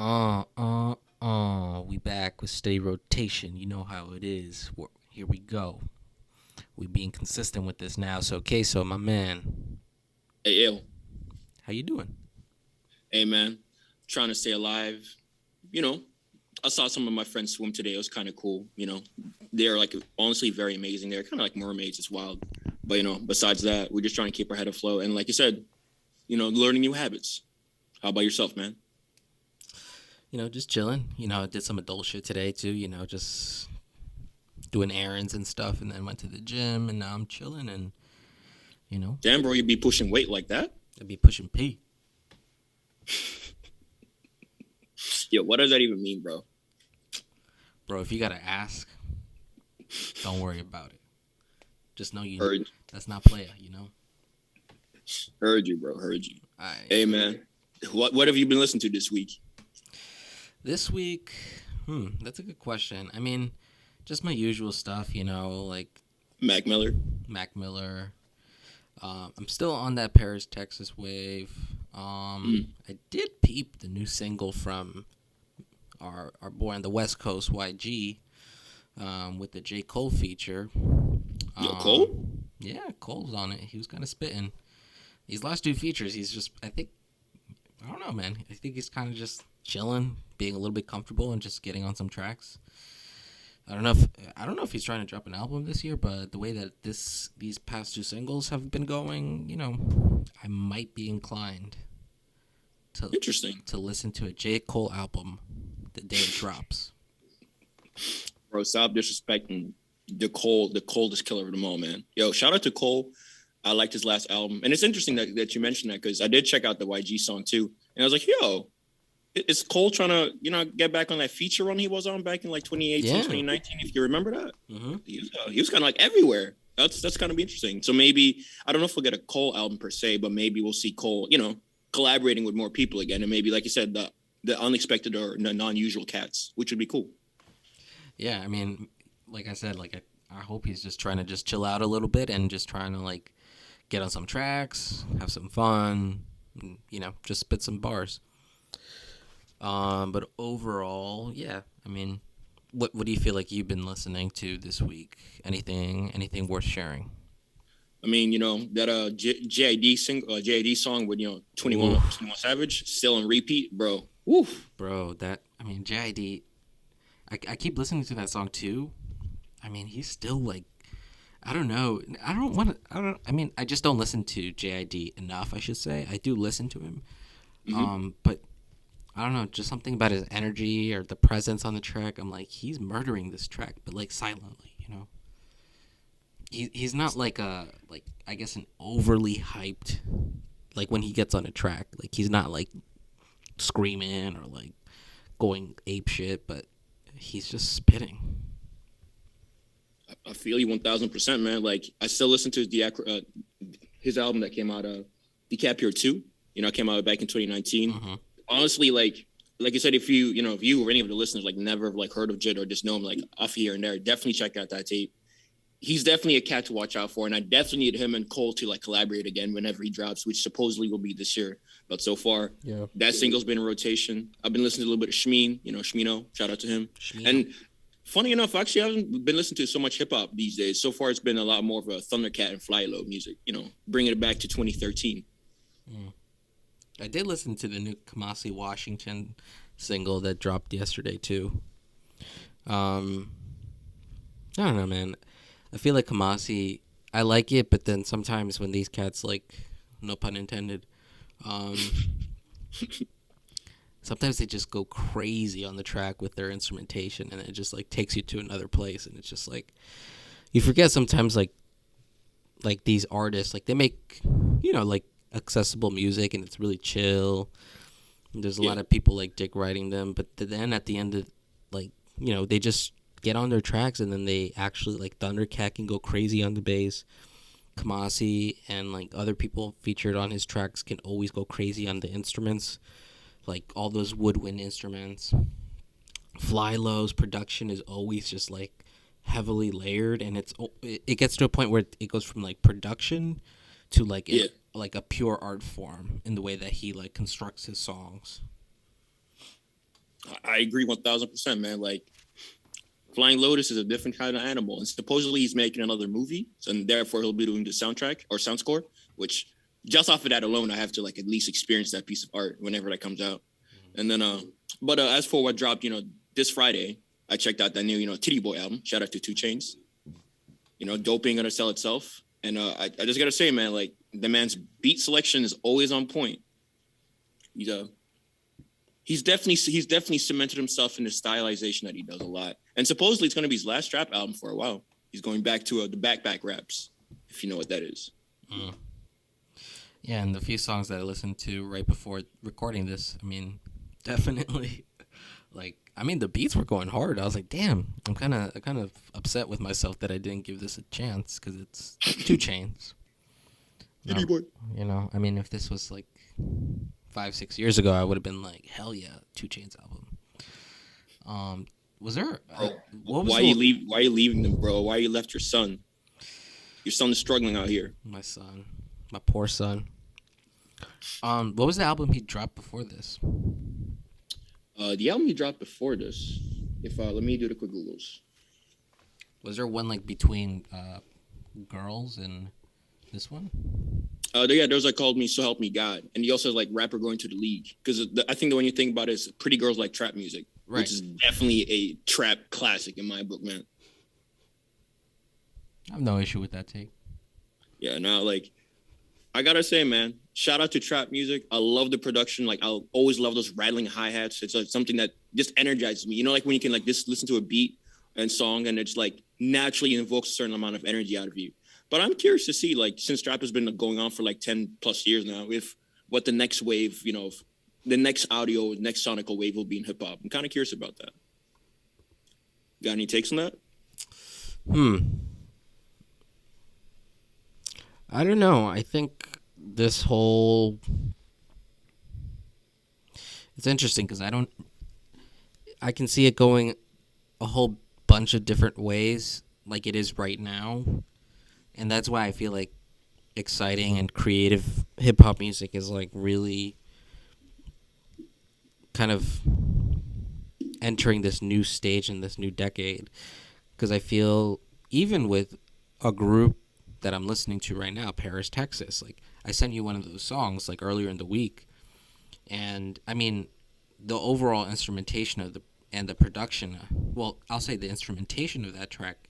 We back with steady rotation. You know how it is. Here we go. We being consistent with this now. So, so my man, Hey, yo. how you doing? Hey, man. Trying to stay alive. You know, I saw some of my friends swim today. It was kind of cool. They're like honestly very amazing. They're kind of like mermaids. It's wild. But, besides that, we're just trying to keep our head afloat. And like you said, learning new habits. How about yourself, man? Just chilling. I did some adult shit today too. Just doing errands and stuff, and then went to the gym, and now I'm chilling, and you know, Damn, bro, you be pushing weight like that? I'd be pushing P. Yo, what does that even mean, bro? Bro, if you gotta ask, don't worry about it. Just know Heard, that's not playa. heard you, bro. Heard you. I Hey, man. What have you been listening to this week? This week, that's a good question. I mean, just my usual stuff, like Mac Miller. Mac Miller. I'm still on that Paris, Texas wave. I did peep the new single from our boy on the West Coast, YG, with the J. Cole feature. Yo, Cole? Yeah, Cole's on it. He was kind of spitting. These last two features, I don't know, man. I think he's kind of just chilling, being a little bit comfortable, and just getting on some tracks. I don't know if he's trying to drop an album this year, but the way that these past two singles have been going, I might be inclined Interesting. to listen to a J. Cole album the day it drops. Bro, stop disrespecting the coldest killer of them all, man. Yo, shout out to Cole. I liked his last album. And it's interesting that you mentioned that because I did check out the YG song too. And I was like, yo, is Cole trying to, get back on that feature run he was on back in like 2018, Yeah. 2019, if you remember that? Mm-hmm. He was kind of like everywhere. That's going to be interesting. So maybe, I don't know if we'll get a Cole album per se, but maybe we'll see Cole, collaborating with more people again. And maybe, like you said, the unexpected or non-usual cats, which would be cool. Yeah, I mean, like I said, I hope he's just trying to just chill out a little bit and just trying to like get on some tracks, have some fun, and, just spit some bars. But overall, yeah, I mean, what do you feel like you've been listening to this week? Anything worth sharing? I mean, that JID song with 21 Oof. 21 Savage still on repeat, bro. Woof. Bro, JID, I keep listening to that song too. I mean, he's still like, I don't know. I mean, I just don't listen to JID enough, I should say. I do listen to him. But I don't know, just something about his energy or the presence on the track. I'm like, he's murdering this track, but like silently. He's not like I guess an overly hyped, like when he gets on a track, like he's not like screaming or like going ape shit, but he's just spitting. I feel you 1000%, man. Like I still listen to his album that came out, DiCaprio 2. Came out back in 2019. Mm-hmm. Honestly, like you said, if you or any of the listeners like never like heard of Jid or just know him like off here and there, definitely check out that tape. He's definitely a cat to watch out for, and I definitely need him and Cole to like collaborate again whenever he drops, which supposedly will be this year. But so far, Yeah. that single's been in rotation. I've been listening to a little bit of Shmeen, Shmino, shout out to him. Shmino. And funny enough, actually, I haven't been listening to so much hip hop these days. So far, it's been a lot more of a Thundercat and Flylo music, bringing it back to 2013. I did listen to the new Kamasi Washington single that dropped yesterday too. I don't know, man. I feel like Kamasi, I like it, but then sometimes when these cats, like, no pun intended, sometimes they just go crazy on the track with their instrumentation, and it just like takes you to another place, and it's just like you forget sometimes like these artists, like they make like accessible music, and it's really chill. There's a lot of people like dick riding them, but then at the end of like they just get on their tracks, and then they actually like Thundercat can go crazy on the bass. Kamasi and like other people featured on his tracks can always go crazy on the instruments, like all those woodwind instruments. Flylo's production is always just like heavily layered, and it gets to a point where it goes from like production to like a pure art form in the way that he like constructs his songs. I agree 1,000%, man. Like Flying Lotus is a different kind of animal, and supposedly he's making another movie, and therefore he'll be doing the soundtrack or sound score. Which just off of that alone, I have to like at least experience that piece of art whenever that comes out. And then, but as for what dropped, this Friday, I checked out that new, Titty Boy album. Shout out to 2 Chainz. Dope ain't gonna sell itself. And I just gotta say, man, like the man's beat selection is always on point. He's definitely cemented himself in the stylization that he does a lot. And supposedly it's gonna be his last trap album for a while. He's going back to the backpack raps, if you know what that is. Mm. Yeah, and the few songs that I listened to right before recording this, I mean, definitely, the beats were going hard. I was like, damn, I'm kind of upset with myself that I didn't give this a chance because it's 2 Chainz. Titty Boy. If this was like 5-6 years ago, I would have been like, hell yeah, 2 Chainz album. Was there? Why are you leaving them, bro? Why you left your son? Your son is struggling out here. My son, my poor son. What was the album he dropped before this? The album he dropped before this. Let me do the quick Googles. Was there one like between Girls and this one? There's like Called Me So Help Me God, and he also has like Rapper Going to the League, because I think the one you think about is Pretty Girls Like Trap Music, right, which is definitely a trap classic in my book, man. I have no issue with that take. Yeah, no, like I gotta say, man, shout out to trap music. I love the production. Like I'll always love those rattling hi-hats. It's like something that just energizes me. Like when you can like just listen to a beat and song and it's like naturally invokes a certain amount of energy out of you. But I'm curious to see, like, since trap has been going on for like 10 plus years now, if what the next wave, the next next sonical wave will be in hip hop. I'm kind of curious about that. Got any takes on that? I don't know. I think it's interesting because I can see it going a whole bunch of different ways like it is right now. And that's why I feel like exciting and creative hip-hop music is like really kind of entering this new stage in this new decade. Because I feel even with a group that I'm listening to right now, Paris, Texas, like I sent you one of those songs like earlier in the week. And I mean, the overall instrumentation of the production, I'll say the instrumentation of that track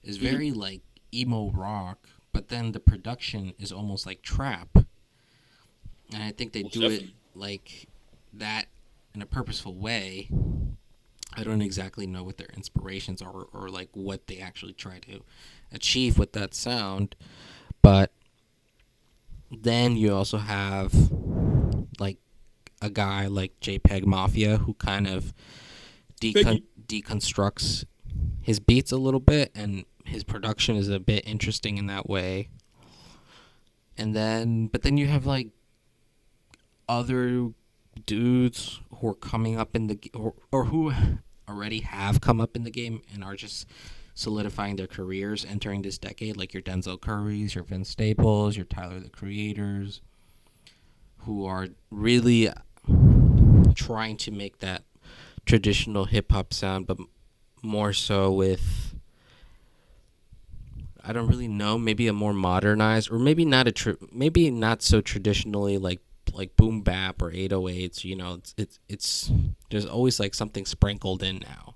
is very like emo rock, but then the production is almost like trap. And I think they do it like that in a purposeful way. I don't exactly know what their inspirations are or like what they actually try to achieve with that sound. But then you also have like a guy like JPEG Mafia who kind of deconstructs his beats a little bit, and his production is a bit interesting in that way. But then you have like other dudes who are coming up in the or who already have come up in the game and are just solidifying their careers entering this decade, like your Denzel Currys, your Vince Staples, your Tyler the Creators, who are really trying to make that traditional hip-hop sound, but more so with, I don't really know, maybe a more modernized, or maybe not maybe not so traditionally like boom bap or 808s. It's there's always like something sprinkled in now.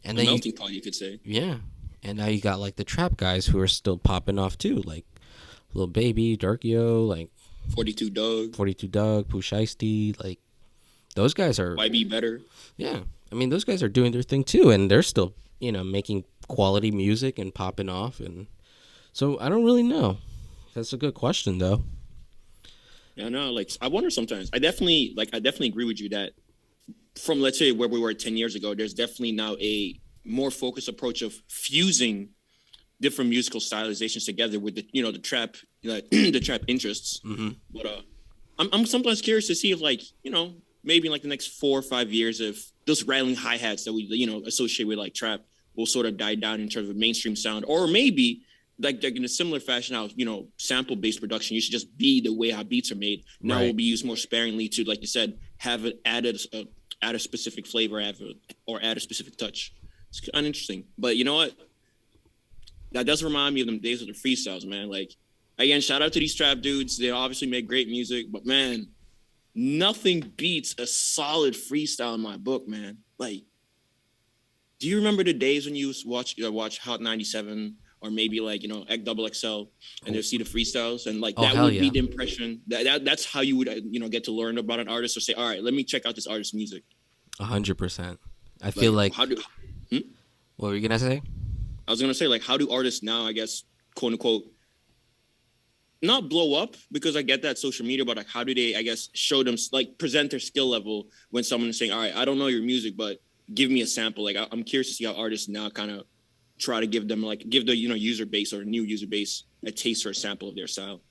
And then melting pot, you could say. Yeah, and now you got like the trap guys who are still popping off too, like Lil Baby, Durkio, like 42 Doug, Pooh Shiesty, like those guys are YB Better. Yeah, I mean those guys are doing their thing too, and they're still making quality music and popping off, and so I don't really know. That's a good question though. Yeah, no, like I wonder sometimes. I definitely agree with you that from, let's say, where we were 10 years ago, there's definitely now a more focused approach of fusing different musical stylizations together with the trap the trap interests. Mm-hmm. But I'm sometimes curious to see if maybe in like the next 4 or 5 years, if those rattling hi-hats that we associate with like trap will sort of die down in terms of mainstream sound, or maybe like in a similar fashion how sample based production used to just be the way how beats are made. Now will be used more sparingly to, like you said, have it add a specific flavor, or add a specific touch. It's kind of interesting. But you know what? That does remind me of them days of the freestyles, man. Like, again, shout out to these trap dudes. They obviously make great music, but man, nothing beats a solid freestyle in my book, man. Like, do you remember the days when you watch Hot 97 or maybe like, you know, Double XL and they'll see the freestyles and like that would be the impression that's how you would, you know, get to learn about an artist or say, all right, let me check out this artist's music. 100%. I feel like what were you going to say? I was going to say, like, how do artists now, I guess, quote unquote, not blow up, because I get that social media, but like, how do they, I guess, show them, like, present their skill level when someone is saying, all right, I don't know your music, but give me a sample. Like, I'm curious to see how artists now kind of try to give the, you know, user base or a new user base a taste or a sample of their style.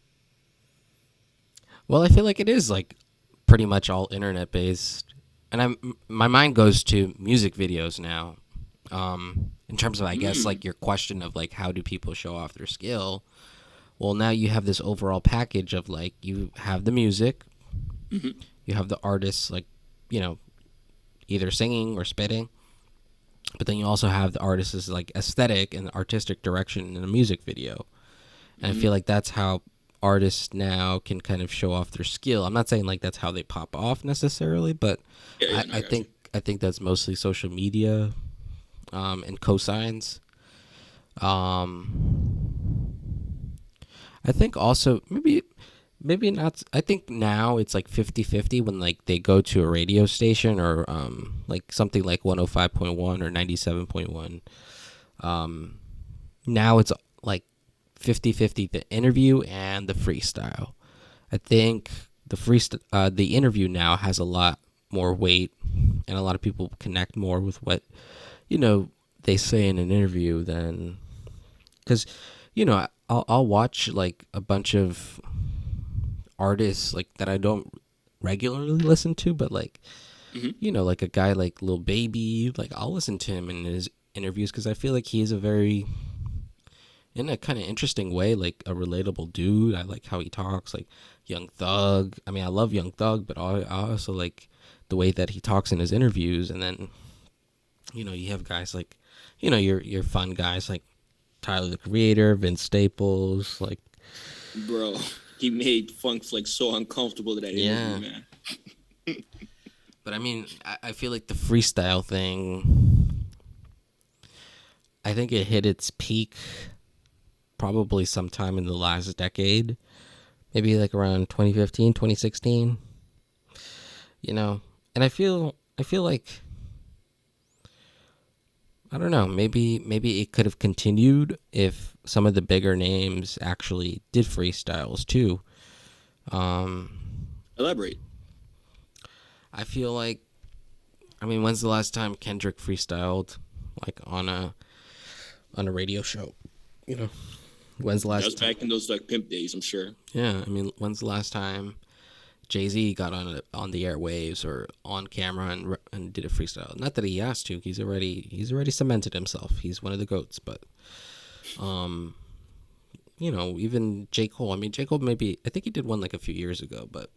Well, I feel like it is like pretty much all internet based, and my mind goes to music videos now. In terms of, I guess, like your question of like how do people show off their skill? Well, now you have this overall package of like you have the music, you have the artists, like, you know, either singing or spitting, but then you also have the artist's like aesthetic and artistic direction in a music video. And I feel like that's how artists now can kind of show off their skill. I'm not saying like that's how they pop off necessarily, but I think that's mostly social media and cosigns. I think also maybe not. I think now it's like 50-50 when like they go to a radio station or like something like 105.1 or 97.1. Now it's like 50-50 the interview and the freestyle. I think the interview now has a lot more weight, and a lot of people connect more with what, you know, they say in an interview than, because, you know, I'll watch like a bunch of artists like that I don't regularly listen to, but like, you know, like a guy like Lil Baby, like I'll listen to him in his interviews because I feel like he's a very, in a kind of interesting way, like a relatable dude. I like how he talks, like Young Thug. I mean, I love Young Thug, but I also like the way that he talks in his interviews. And then, you know, you have guys like, you know, your fun guys like Tyler the Creator, Vince Staples, like, bro, he made Funk Flex so uncomfortable that interview, man. But I mean, I feel like the freestyle thing, I think it hit its peak probably sometime in the last decade, maybe like around 2015, 2016, you know. And I feel like, I don't know, maybe it could have continued if some of the bigger names actually did freestyles too. Elaborate. I feel like, I mean, when's the last time Kendrick freestyled like on a radio show? You know, when's the last? That was back in those like pimp days, I'm sure. Yeah, I mean, when's the last time Jay-Z got on the airwaves or on camera and did a freestyle? Not that he has to. He's already cemented himself. He's one of the GOATs. But, you know, even J. Cole. I mean, J. Cole maybe, I think he did one like a few years ago, but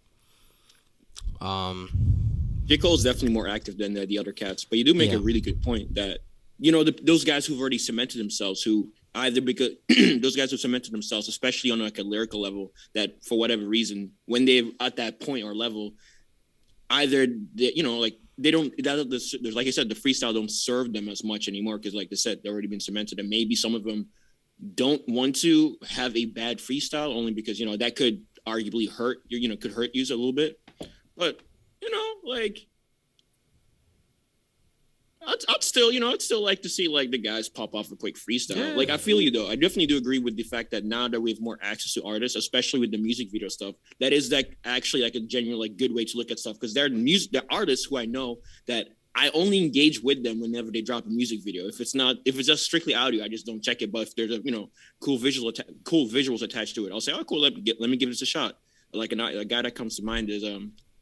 J. Cole's definitely more active than the other cats. But you do make a really good point that, you know, those guys who've already cemented themselves, who either because those guys who cemented themselves, especially on like a lyrical level, that for whatever reason, when they're at that point or level, either they, you know, like they don't, there's like I said, the freestyle don't serve them as much anymore because, like I said, they've already been cemented, and maybe some of them don't want to have a bad freestyle only because, you know, that could arguably hurt you, you know, could hurt you a little bit, but you know, like. I'd still like to see like the guys pop off a quick freestyle. Yeah. Like I feel you though. I definitely do agree with the fact that now that we have more access to artists, especially with the music video stuff, that is like actually like a genuine like good way to look at stuff because they're artists who I know that I only engage with them whenever they drop a music video. If it's just strictly audio, I just don't check it. But if there's a, you know, cool visuals attached to it, I'll say, oh cool, let me give this a shot. Like a guy that comes to mind is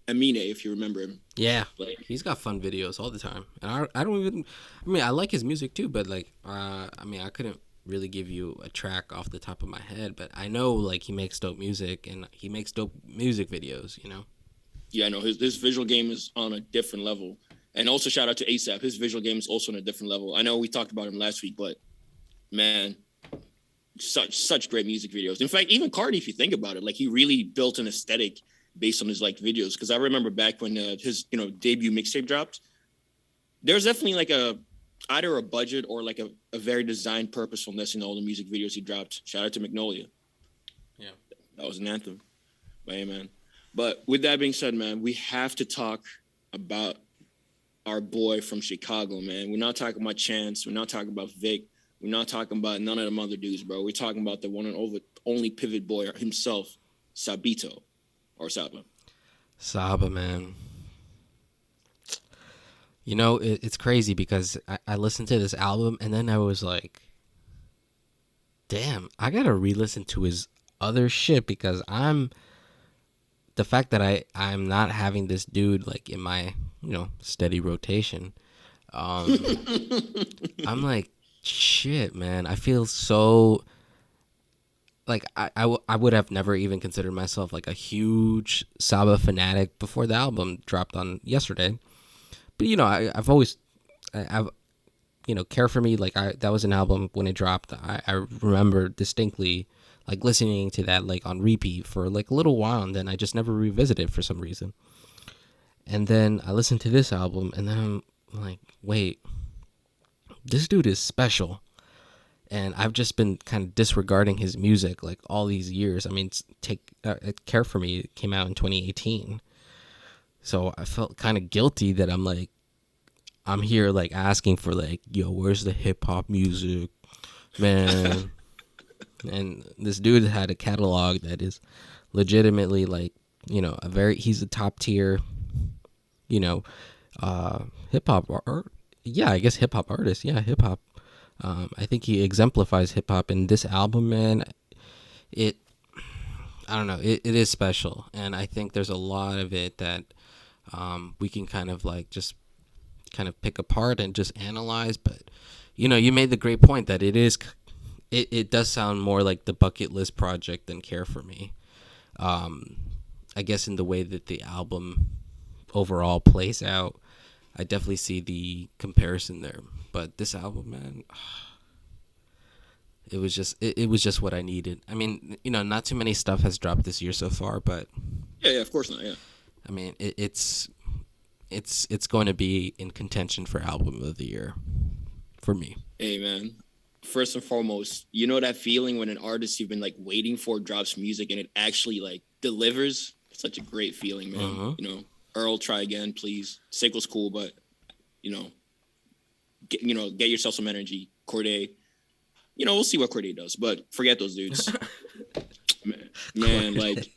Amine, if you remember him. Yeah, like, he's got fun videos all the time, and I don't even. I mean, I like his music too, but like, I mean, I couldn't really give you a track off the top of my head, but I know like he makes dope music and he makes dope music videos. You know. Yeah, no, his visual game is on a different level. And also shout out to ASAP. His visual game is also on a different level. I know we talked about him last week, but man, such great music videos. In fact, even Cardi, if you think about it, like he really built an aesthetic based on his like videos. Because I remember back when his debut mixtape dropped, there's definitely like a either a budget or like a very designed purposefulness in all the music videos he dropped. Shout out to Magnolia. Yeah, That was an anthem. But hey, man. But with that being said, man, we have to talk about our boy from Chicago, man. We're not talking about Chance. We're not talking about Vic. We're not talking about none of them other dudes, bro. We're talking about the one and only pivot boy himself, Sabito, or Saba. Saba, man. You know, it's crazy because I listened to this album and then I was like, damn, I gotta re-listen to his other shit because the fact that I'm not having this dude like in my steady rotation. I'm like, shit, man. I feel so like I would have never even considered myself like a huge Saba fanatic before the album dropped on yesterday. But I've always I've Care for Me, like that was an album when it dropped. I remember distinctly like listening to that like on repeat for like a little while, and then I just never revisited for some reason. And then I listened to this album, and then I'm like, wait, this dude is special. And I've just been kind of disregarding his music like all these years. I mean, Care for Me came out in 2018, so I felt kind of guilty that I'm here like asking for like, yo, where's the hip hop music, man? And this dude had a catalog that is legitimately like, he's a top tier, hip hop art. Yeah, I guess hip hop artist. Yeah, hip hop. I think he exemplifies hip hop in this album, man. I don't know, it is special, and I think there's a lot of it that we can kind of like just kind of pick apart and just analyze. But you made the great point that it does sound more like the bucket list project than Care for Me. I guess in the way that the album overall plays out, I definitely see the comparison there. But this album, man, it was just what I needed. I mean, not too many stuff has dropped this year so far, but Yeah, of course not. Yeah. I mean, it's going to be in contention for album of the year for me. Hey, man. First and foremost, you know that feeling when an artist you've been like waiting for drops music and it actually like delivers? It's such a great feeling, man. Uh-huh. Earl, try again, please. Sickle's cool, but get yourself some energy. Corday, we'll see what Corday does, but forget those dudes. man, like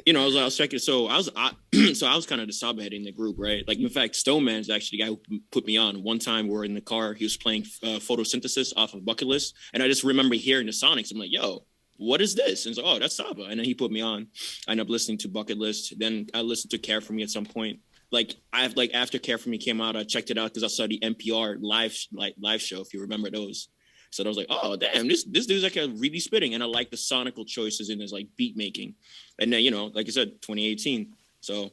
I was checking. So I was kind of the Saba head in the group, right? Like, in fact, Stoneman's actually the guy who put me on. One time we were in the car, he was playing Photosynthesis off of Bucket List, and I just remember hearing the Sonics. I'm like, yo, what is this? And so, oh, that's Saba. And then he put me on. I ended up listening to Bucket List. Then I listened to Care for Me at some point. Like, after Care for Me came out, I checked it out because I saw the NPR live show, if you remember those. So I was like, oh, damn, this dude's like really spitting. And I like the sonical choices in his like beat making. And then, like I said, 2018. So I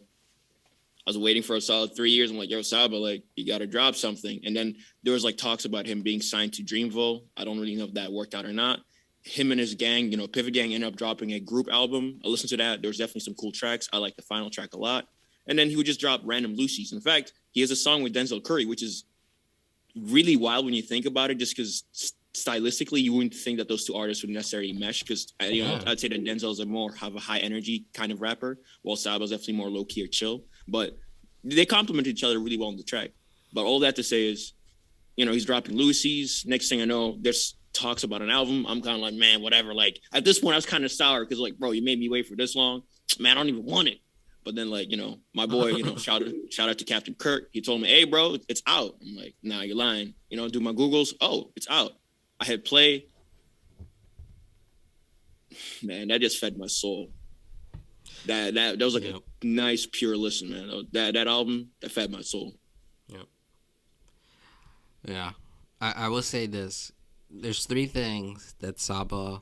was waiting for a solid 3 years. I'm like, yo, Saba, like, you got to drop something. And then there was like talks about him being signed to Dreamville. I don't really know if that worked out or not. Him and his gang, Pivot Gang, ended up dropping a group album. I listened to that. There was definitely some cool tracks. I like the final track a lot. And then he would just drop random Lucy's. In fact, he has a song with Denzel Curry, which is really wild when you think about it, just because stylistically you wouldn't think that those two artists would necessarily mesh, because I'd say that Denzel's have a high energy kind of rapper, while Saba's definitely more low key or chill. But they complement each other really well on the track. But all that to say is, he's dropping Lucy's. Next thing I know, there's talks about an album. I'm kind of like, man, whatever. Like, at this point, I was kind of sour because, like, bro, you made me wait for this long. Man, I don't even want it. But then, like, my boy, shout out to Captain Kirk. He told me, hey, bro, it's out. I'm like, nah, you're lying. Do my Googles. Oh, it's out. I hit play. Man, that just fed my soul. That was like a nice, pure listen, man. That album, that fed my soul. Yep. Yeah. I will say this. There's three things that Saba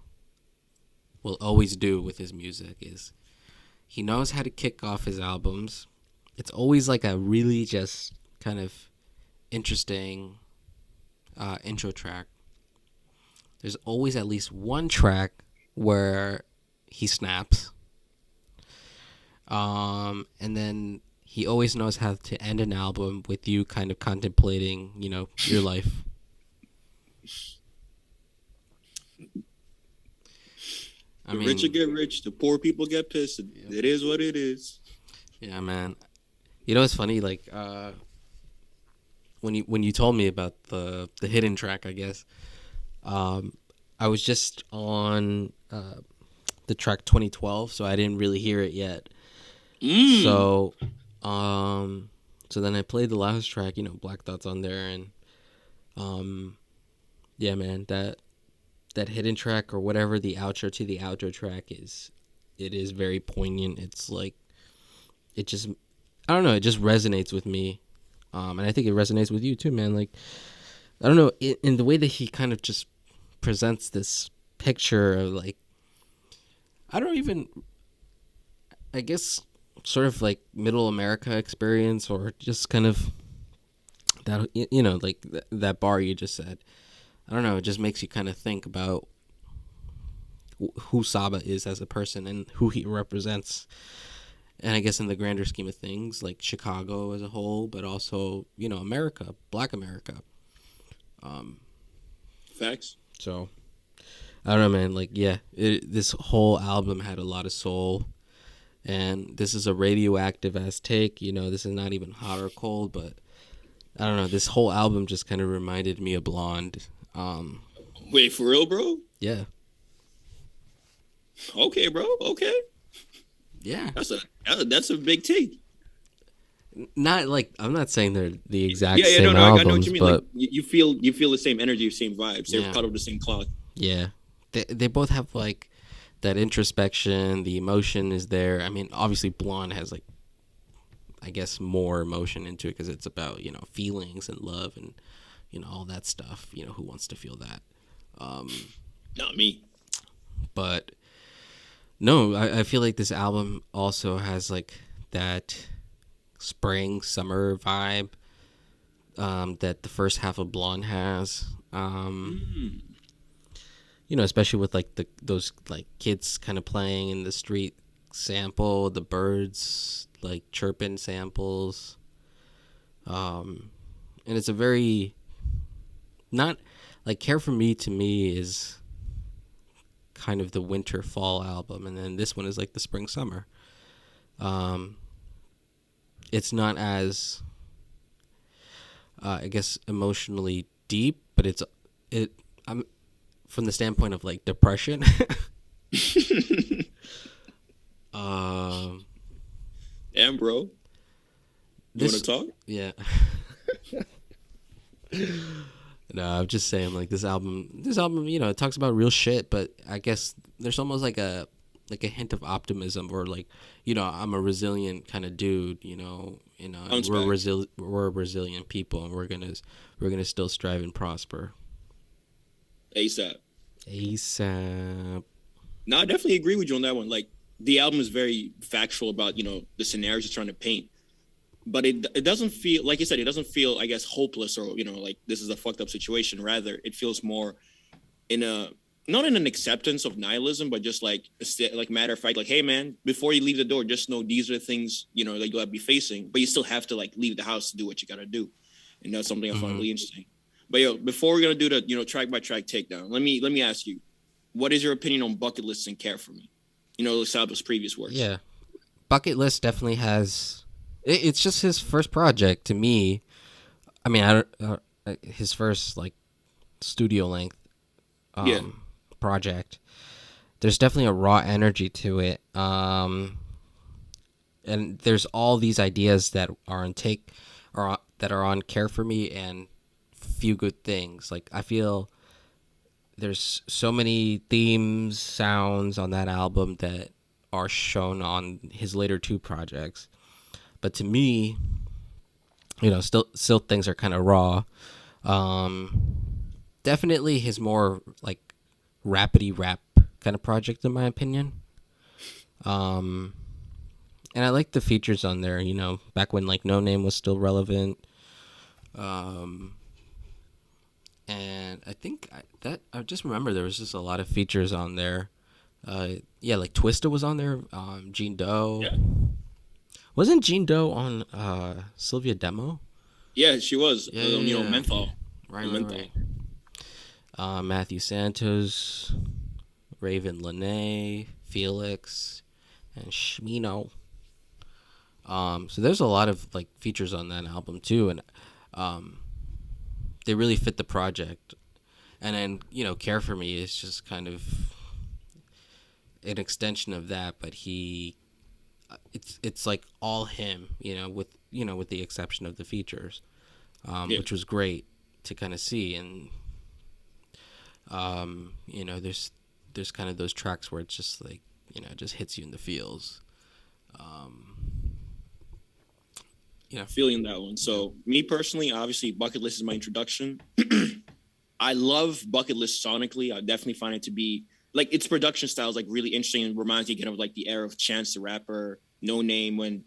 will always do with his music is he knows how to kick off his albums. it's always like a really just kind of interesting intro track. There's always at least one track where he snaps, and then he always knows how to end an album with you kind of contemplating, your life. I The mean, rich will get rich, the poor people get pissed. It is what it is. yeah, man. You know, it's funny. Like when you told me about the hidden track, I guess I was just on the track 2012, so I didn't really hear it yet. So, so then I played the last track, Black Thoughts on there, and yeah, man, that hidden track or whatever the outro to the outro track is, it is very poignant. It's like it just, I don't know, it just resonates with me, and I think it resonates with you too, man. Like I don't know, in the way that he kind of just presents this picture of like, I don't even, I guess, sort of like middle America experience, or just kind of that, like that bar you just said. I don't know, it just makes you kind of think about who Saba is as a person and who he represents. And I guess in the grander scheme of things, like Chicago as a whole, but also, America, Black America. Facts. So, I don't know, man. Like, yeah, this whole album had a lot of soul. And this is a radioactive ass take. This is not even hot or cold, but I don't know. This whole album just kind of reminded me of Blonde. Wait, for real, bro? Yeah. Okay, bro. Okay. Yeah. That's a big take. Not like, I'm not saying they're the exact Yeah, same no, albums, I know what you mean. but Like you feel the same energy, same vibes. They're yeah. cut of the same cloth. Yeah. They both have like that introspection. The emotion is there. I mean, obviously, Blonde has like, I guess, more emotion into it because it's about feelings and love and all that stuff. Who wants to feel that? Not me. But no, I feel like this album also has like that spring summer vibe that the first half of Blonde has. Especially with like those like kids kind of playing in the street sample, the birds like chirping samples. And it's a very, not like, Care for Me to me is kind of the winter fall album, and then this one is like the spring summer. It's not as I guess emotionally deep, but I'm from the standpoint of like depression. Damn, bro. You want to talk? Yeah. No, I'm just saying, like, this album, it talks about real shit, but I guess there's almost like a hint of optimism, or like, I'm a resilient kind of dude, and we're resilient people, and we're gonna still strive and prosper. ASAP. No, I definitely agree with you on that one. Like, the album is very factual about, the scenarios it's trying to paint. But it doesn't feel, like you said, it doesn't feel, I guess, hopeless, or, like this is a fucked up situation. Rather, it feels more not in an acceptance of nihilism, but just like matter of fact, like, hey, man, before you leave the door, just know these are things, that you'll have to be facing, but you still have to like leave the house to do what you got to do. And that's something I find really interesting. But before we're going to do the, track by track takedown, let me ask you, what is your opinion on Bucket List and Care for Me? Saba's previous works. Yeah. Bucket List definitely has, it's just his first project to me. I mean, his first like studio length project. There's definitely a raw energy to it. And there's all these ideas that are that are on Care for Me and Few Good Things. Like, I feel there's so many themes, sounds on that album that are shown on his later two projects. But to me, still things are kind of raw. Definitely his more like rapidy rap kind of project, in my opinion. And I like the features on there. You know, back when like No Name was still relevant. Um, and I think I just remember there was just a lot of features on there. Yeah, like Twista was on there. Gene Doe. Yeah, Wasn't Gene Doe on Sylvia Demo? yeah, she was. Yeah, yeah, yeah. Menthol, Right, right, menthol. right. Matthew Santos, Raven Lene, Felix, and Shmino. So there's a lot of like features on that album too, and um, they really fit the project. And then Care for Me is just kind of an extension of that, but it's like all him, with the exception of the features, Yeah, which was great to kind of see. And there's kind of those tracks where it's just like it just hits you in the feels. Um, feeling that one. So me personally, obviously, Bucket List is my introduction. I love Bucket List sonically. I definitely find it to be like its production style is like really interesting and reminds me again of like the era of Chance the Rapper, No Name when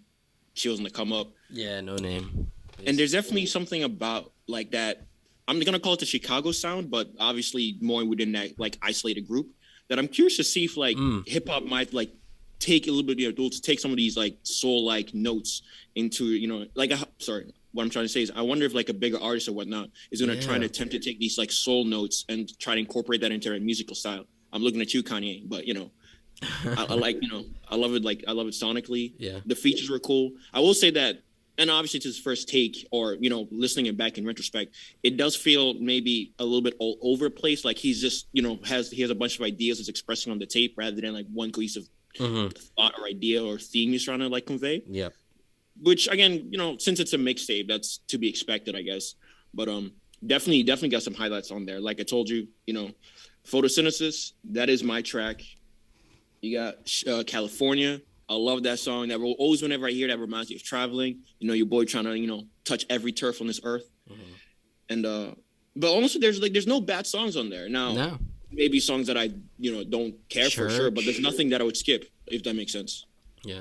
she was on the come up. Yeah, No Name. And there's definitely something about like that. I'm gonna call it the Chicago sound, but obviously more within that like isolated group. That I'm curious to see if like hip hop might like take a little bit to take some of these like soul like notes into like sorry, what I'm trying to say is I wonder if like a bigger artist or whatnot is gonna try to attempt to take these like soul notes and try to incorporate that into their musical style. I'm looking at you, Kanye, but I like I love it, like I love it sonically. Yeah. The features were cool. I will say that, and obviously to his first take or listening it back in retrospect, it does feel maybe a little bit all over the place. Like he's just he has a bunch of ideas he's expressing on the tape rather than like one cohesive thought or idea or theme he's trying to like convey. Yeah. Which again, since it's a mixtape, that's to be expected, I guess. But definitely got some highlights on there. Like I told you, Photosynthesis, that is my track. You got California. I love that song. That always, whenever I hear that, reminds me of traveling. Your boy trying to touch every turf on this earth. And but honestly, there's no bad songs on there. Now, No. maybe songs that I don't care for sure, but there's nothing that I would skip if that makes sense. Yeah,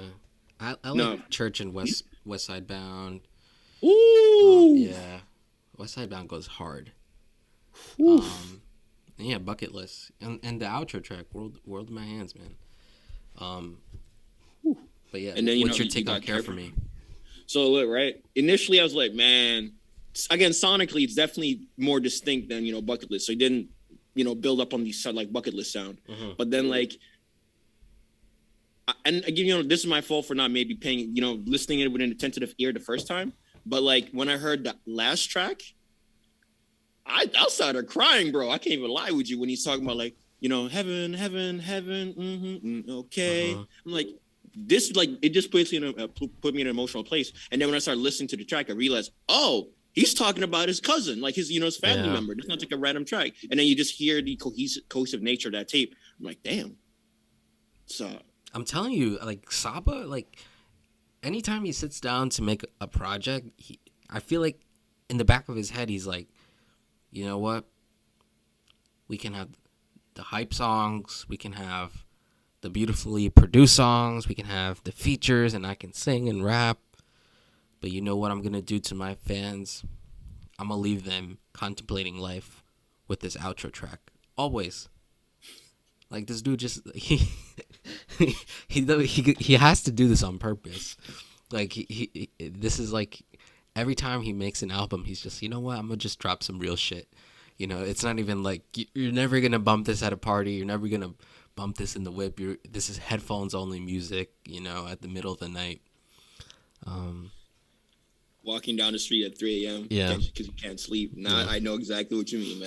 I like Church and West Side Bound. Ooh, yeah, West Side Bound goes hard. Yeah, Bucket List and the outro track, World in My Hands, man. But yeah, and then what's your take on Care for Me? So look, right. Initially, I was like, man. Again, sonically, it's definitely more distinct than Bucket List. So he didn't build up on these like Bucket List sound. But then like, and again, this is my fault for not maybe paying listening it with an attentive ear the first time. But like when I heard the last track, I started crying, bro. I can't even lie with you when he's talking about like heaven, okay. I'm like, this like it just puts me put me in an emotional place. And then when I started listening to the track, I realized, oh, he's talking about his cousin, like his his family member. It's not like a random track. And then you just hear the cohesive nature of that tape. I'm like, damn. So I'm telling you, like Saba, like anytime he sits down to make a project, I feel like in the back of his head, he's like, you know what? We can have the hype songs. We can have the beautifully produced songs. We can have the features, and I can sing and rap. But you know what I'm going to do to my fans? I'm going to leave them contemplating life with this outro track. Always. Like, this dude just... He has to do this on purpose. Like, this is like... Every time he makes an album, he's just, you know what? I'm going to just drop some real shit. It's not even like... You're never going to bump this at a party. You're never going to bump this in the whip. This is headphones-only music, at the middle of the night. Walking down the street at 3 a.m. Yeah, because you can't sleep. I know exactly what you mean,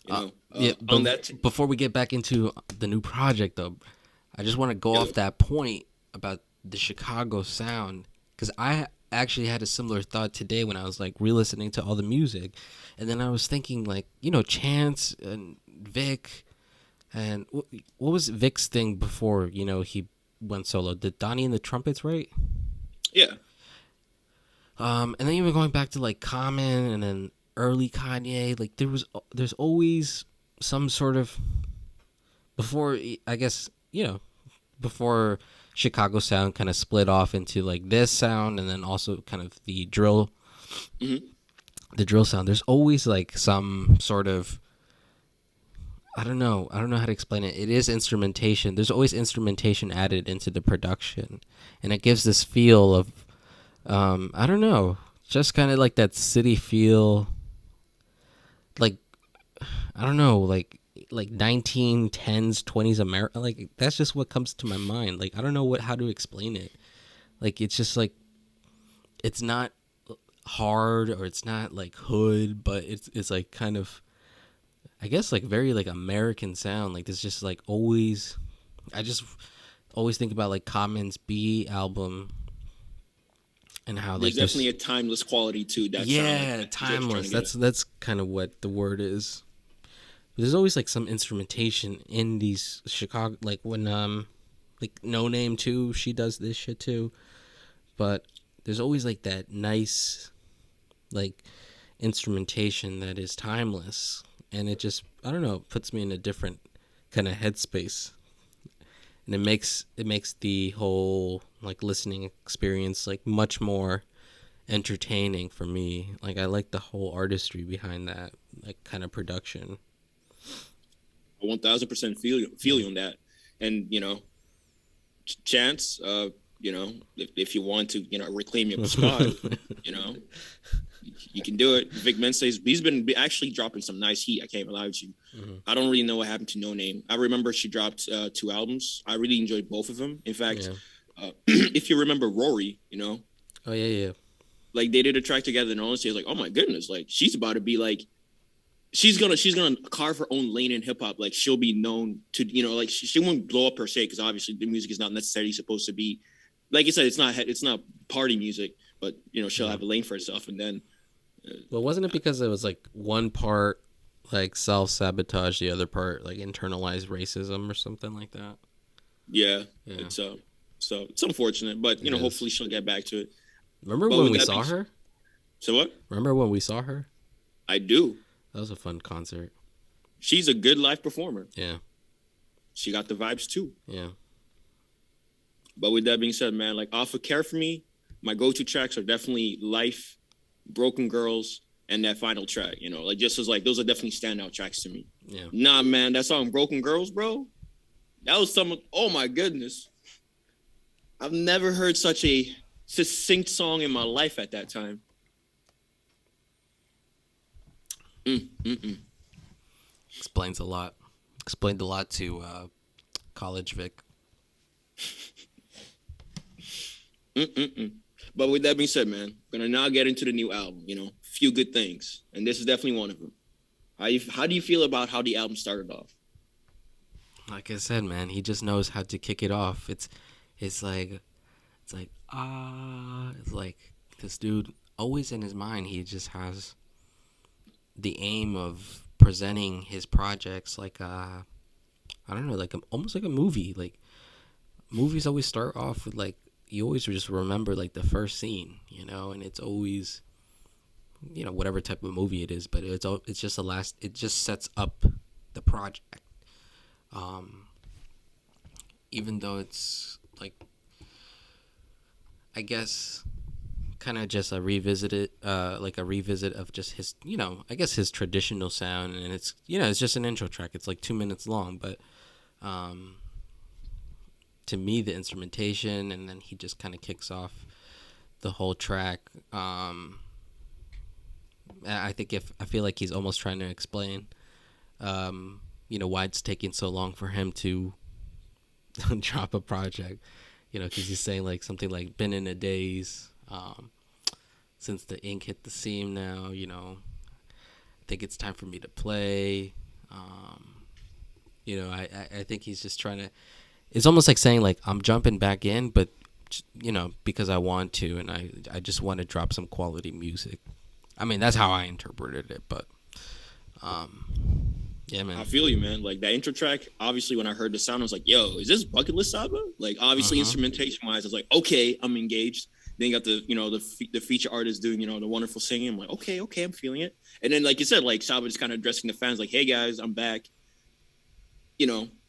man. Before we get back into the new project, though, I just want to go off that point about the Chicago sound, because I actually had a similar thought today when I was like re-listening to all the music, and then I was thinking like Chance and Vic, and what was Vic's thing before he went solo? Did Donnie and the Trumpets, right? Yeah. And then even going back to like Common and then early Kanye, like there's always some sort of before Chicago sound kind of split off into like this sound, and then also kind of Mm-hmm. the drill sound. There's always like some sort of, I don't know how to explain it. It is instrumentation. There's always instrumentation added into the production, and it gives this feel of, I don't know, just kind of like that city feel, like, I don't know, like 1910s 20s America. Like that's just what comes to my mind. Like I don't know how to explain it. Like it's just like, it's not hard or it's not like hood, but it's like kind of, I guess, like very like American sound. Like there's just like always, I just always think about like Common's B album and how There's like definitely there's, a timeless quality to that sound. Like yeah, that's what you're trying timeless. to get at. That's kind of what the word is. There's always like some instrumentation in these Chicago, like when like No Name too, she does this shit too. But there's always like that nice like instrumentation that is timeless, and it just, I don't know, puts me in a different kind of headspace, and it makes the whole like listening experience like much more entertaining for me. Like I like the whole artistry behind that like kind of production. 1,000% feel you on that. And Chance, if you want to, reclaim your spot, you know, you can do it. Vic Mensa's, he's been actually dropping some nice heat. I can't even lie to you. Mm-hmm. I don't really know what happened to No Name. I remember she dropped 2 albums. I really enjoyed both of them. In fact, Yeah. If you remember Rory, Oh yeah, yeah. like they did a track together, and honestly, I was like, oh my goodness, like she's about to be like, she's gonna carve her own lane in hip hop. Like she'll be known to, like she won't blow up per se, because obviously the music is not necessarily supposed to be, like you said, it's not party music, but she'll have a lane for herself, and then Well, wasn't it because it was like one part like self sabotage, the other part like internalized racism or something like that? yeah, Yeah, it's so it's unfortunate, but it is. hopefully she'll get back to it. Remember But when with we that saw being, her? so what? Remember when we saw her? I do. That was a fun concert. She's a good live performer. Yeah, She got the vibes too. yeah. But with that being said, man, like off of Care for Me, my go-to tracks are definitely Life, Broken Girls, and that final track. Like just as like those are definitely standout tracks to me. Yeah. Nah, man, that song Broken Girls, bro. That was some. Oh my goodness, I've never heard such a succinct song in my life at that time. Mm. Explains a lot. Explained a lot to College Vic. Mm. But with that being said, man, gonna now get into the new album. Few good things, and this is definitely one of them. How do you feel about how the album started off? Like I said, man, he just knows how to kick it off. It's like this dude always in his mind. He just has the aim of presenting his projects like I don't know, like almost like a movie. Like movies always start off with like, you always just remember like the first scene, and it's always, whatever type of movie it is, but it's just it just sets up the project. Even though it's like, I guess, kind of just a revisit of just his, I guess his traditional sound, and it's just an intro track. It's like 2 minutes long, but to me, the instrumentation, and then he just kind of kicks off the whole track. I feel like he's almost trying to explain, why it's taking so long for him to drop a project, because he's saying like something like been in a daze, since the ink hit the seam now, I think it's time for me to play. I think he's just trying to, it's almost like saying like, I'm jumping back in, but because I want to, and I just want to drop some quality music. I mean, that's how I interpreted it, but yeah, man. I feel you, man. Like that intro track, obviously when I heard the sound, I was like, yo, is this Bucket List Saba? Like obviously instrumentation wise, I was like, okay, I'm engaged. Then you got the feature artist doing, the wonderful singing. I'm like, okay, I'm feeling it. And then like you said, like Saba just kind of addressing the fans like, hey guys, I'm back.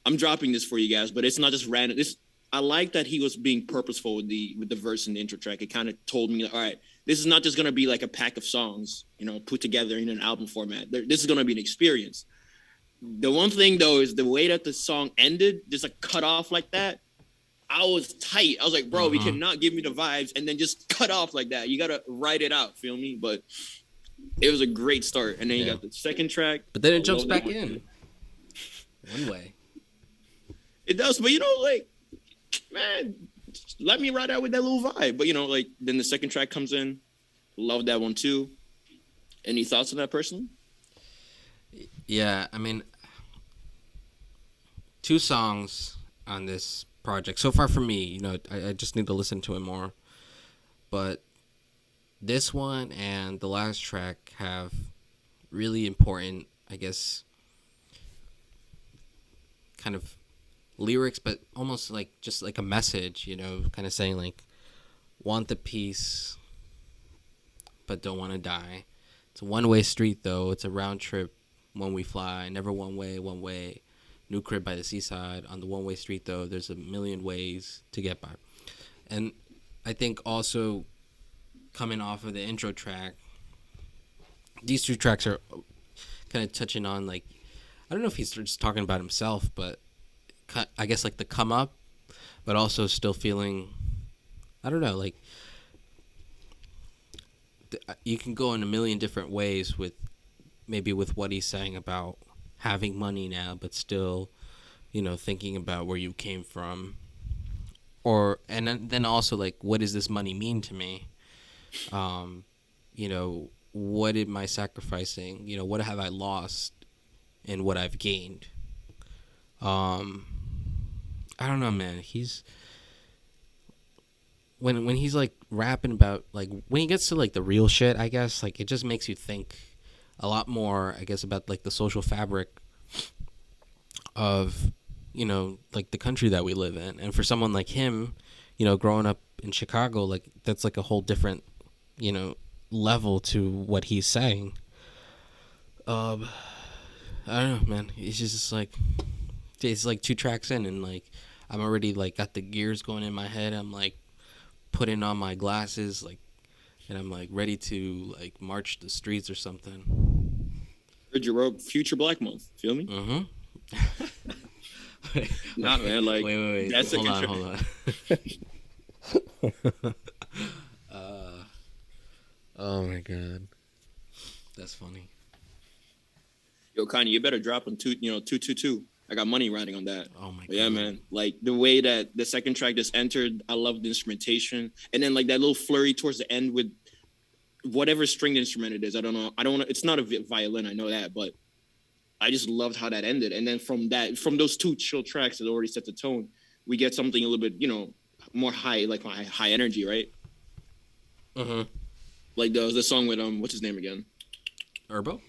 I'm dropping this for you guys, but it's not just random. I like that he was being purposeful with the verse and the intro track. It kind of told me, all right, this is not just gonna be like a pack of songs, put together in an album format. This is gonna be an experience. The one thing though is the way that the song ended, just like cut off like that. I was tight. I was like, bro, we cannot give me the vibes and then just cut off like that. You gotta write it out, feel me? But it was a great start, and then you got the second track. But then it jumps back in. One way. It does, but like, man, let me ride out with that little vibe. But like, then the second track comes in. Love that one too. Any thoughts on that personally? Yeah, I mean, 2 songs on this project so far for me. I just need to listen to it more. But this one and the last track have really important, I guess, kind of lyrics, but almost like just like a message, kind of saying like, want the peace, but don't want to die. It's a one-way street though. It's a round trip when we fly. Never one way. New crib by the seaside. On the one-way street though, there's a million ways to get by. And I think also coming off of the intro track, these 2 tracks are kind of touching on like, I don't know if he's just talking about himself, but I guess like the come up, but also still feeling, I don't know, like you can go in a million different ways with what he's saying about having money now, but still, thinking about where you came from, and then also like, what does this money mean to me? What am I sacrificing? What have I lost and what I've gained? I don't know, man. He's when he's like rapping about like when he gets to like the real shit, I guess, like it just makes you think a lot more, I guess, about like the social fabric of like the country that we live in. And for someone like him, growing up in Chicago, like that's like a whole different level to what he's saying. I don't know, man. It's just like, it's like 2 tracks in, and like I'm already like got the gears going in my head. I'm like putting on my glasses, like, and I'm like ready to like march the streets or something. Heard you wrote Future Black Month. Feel me? Nah, man. Like, wait. That's hold on. Oh my god, that's funny. Yo, Kanye, you better drop on 222. I got money riding on that. Oh my god. Yeah, man. Like the way that the second track just entered, I love the instrumentation, and then like that little flurry towards the end with whatever stringed instrument it is. I don't know. It's not a violin. I know that, but I just loved how that ended. And then from those 2 chill tracks that already set the tone, we get something a little bit, more high, like high energy, right? Like the song with what's his name again? Herbo?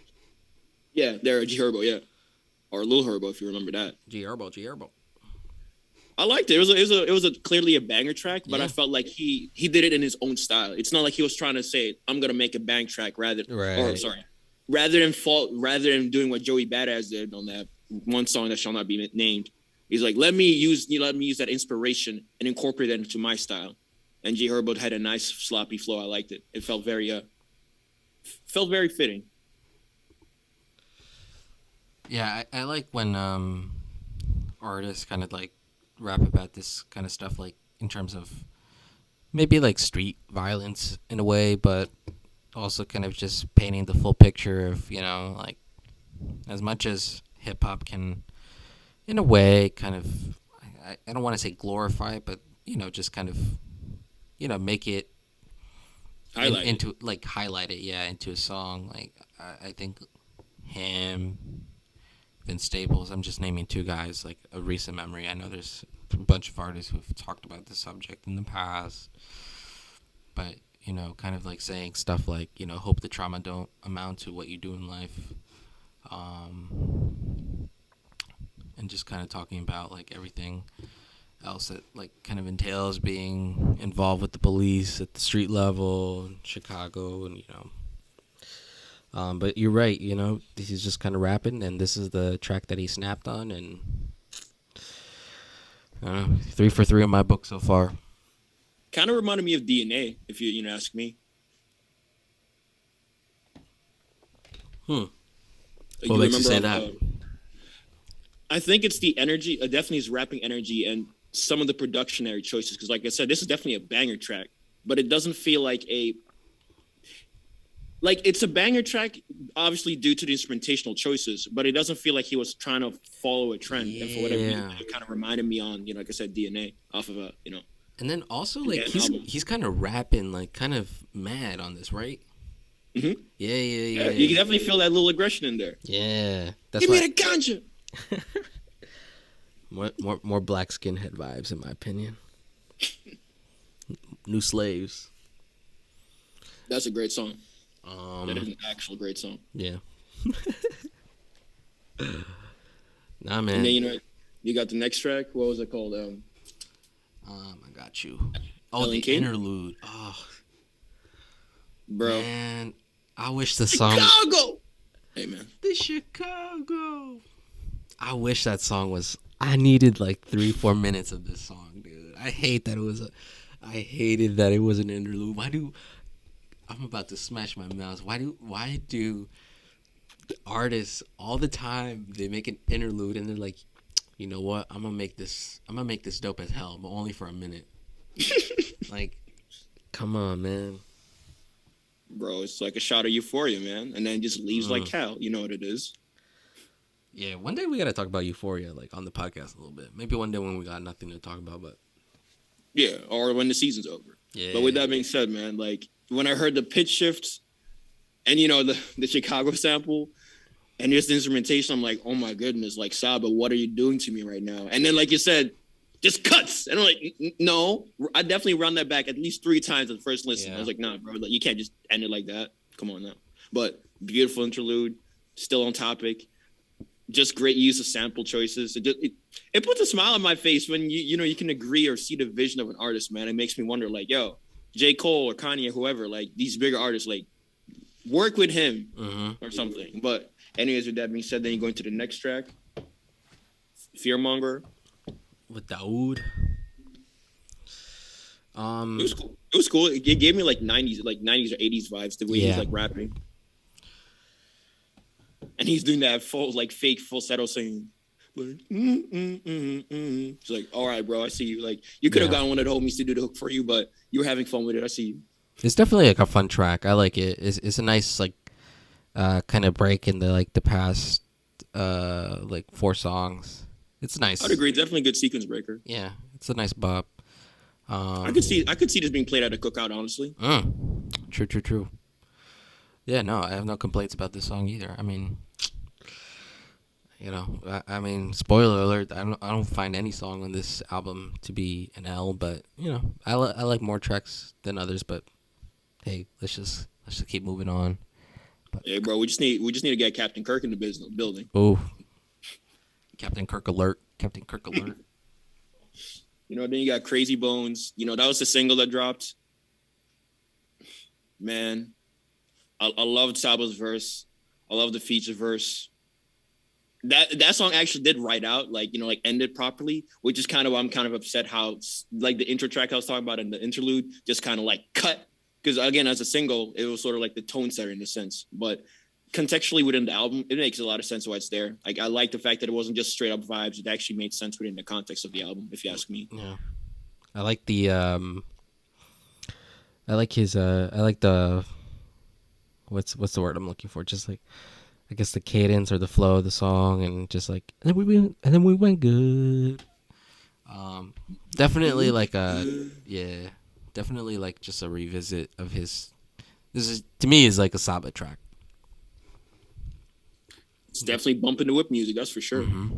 Yeah, there, G Herbo, yeah, or Lil Herbo, if you remember that. G Herbo. I liked it. It was a clearly a banger track, but I felt like he did it in his own style. It's not like he was trying to say, "I'm gonna make a bang track," rather than doing what Joey Badass did on that one song that shall not be named. He's like, let me use that inspiration and incorporate that into my style. And G Herbo had a nice sloppy flow. I liked it. It felt very fitting. Yeah, I like when artists kind of like rap about this kind of stuff, like in terms of maybe like street violence in a way, but also kind of just painting the full picture of, like as much as hip hop can, in a way, kind of, I don't want to say glorify it, but, just kind of, make it highlight it, into a song. Like, I think him, Vince Staples, I'm just naming 2 guys, like a recent memory. I know there's a bunch of artists who've talked about this subject in the past, but, kind of like saying stuff like, hope the trauma don't amount to what you do in life. And just kind of talking about like everything else that like kind of entails being involved with the police at the street level in Chicago, and but you're right, he's just kind of rapping, and this is the track that he snapped on, and I don't know, 3 for 3 in my book so far. Kind of reminded me of DNA, if you ask me. What You makes you say remember, that? I think it's the energy, definitely his rapping energy and some of the productionary choices. Because, like I said, this is definitely a banger track, but it doesn't feel like it's a banger track, obviously due to the instrumentational choices, but it doesn't feel like he was trying to follow a trend. Yeah. And for whatever reason, it kind of reminded me on, like I said, DNA off of And then also an like album. he's kind of rapping like kind of mad on this, right? Mm-hmm. Yeah. Yeah, you can definitely feel that little aggression in there. Yeah, that's Give me why the ganja. more black skinhead vibes in my opinion. New slaves. That's a great song. That is an actual great song. Yeah. Nah, man. And then you got the next track. What was it called? I got you. Oh, Ellen the King? interlude. Oh, Bro. man. I wish the song. Chicago. Hey man. The Chicago. I wish that song was. I needed like 3-4 minutes of this song, dude. I hate that it was. I hated that it was an interlude. I'm about to smash my mouse. Why do artists all the time they make an interlude and they're like, you know what? I'm gonna make this dope as hell, but only for a minute. Like, come on, man. Bro, it's like a shot of euphoria, man. And then just leaves like hell. You know what it is. Yeah, one day we gotta talk about Euphoria, like on the podcast a little bit. Maybe one day when we got nothing to talk about, but Yeah, or when the season's over. yeah. But with that being said, man, like when I heard the pitch shifts and the Chicago sample and just the instrumentation, I'm like, oh my goodness, like Saba, what are you doing to me right now? And then like you said, just cuts. And I'm like, no, I definitely run that back at least 3 times at the first listen. Yeah. I was like, nah, bro, like, you can't just end it like that. Come on now. But beautiful interlude, still on topic. Just great use of sample choices. It puts a smile on my face when you can agree or see the vision of an artist, man. It makes me wonder, like, yo, J. Cole or Kanye or whoever, like these bigger artists, like work with him or something. But anyways, with that being said, then you go into the next track, Fearmonger. With Daoud. It was cool. It was cool. It gave me like 90s or 80s vibes the way he's like rapping. And he's doing that fake falsetto singing. It's like, all right, bro, I see you. Like, you could have gotten one of the homies to do the hook for you, but you were having fun with it. I see you. It's definitely like a fun track. I like it. It's a nice like kind of break in the past 4 songs. It's nice. I'd agree. Definitely a good sequence breaker. Yeah, it's a nice bop. I could see this being played at a cookout, honestly. True. Yeah, no, I have no complaints about this song either. I mean, I mean, spoiler alert, I don't find any song on this album to be an L, but I like more tracks than others. But hey, let's just keep moving on. Hey, bro, we just need to get Captain Kirk in the building. Oh, Captain Kirk alert! Then you got Crazy Bones. That was the single that dropped. Man, I loved Saba's verse. I love the feature verse. That song actually did write out, ended properly, which is kind of why I'm kind of upset how, like, the intro track I was talking about and the interlude just kind of, like, cut. Because, again, as a single, it was sort of like the tone setter in a sense. But contextually within the album, it makes a lot of sense why it's there. Like, I like the fact that it wasn't just straight up vibes. It actually made sense within the context of the album, if you ask me. Yeah. I like the, I like the, what's the word I'm looking for? Just like, I guess the cadence or the flow of the song, and just like, and then we went good. Definitely definitely like just a revisit of his. This is, to me, is like a Saba track. It's definitely bumping the whip music, that's for sure. Mm-hmm.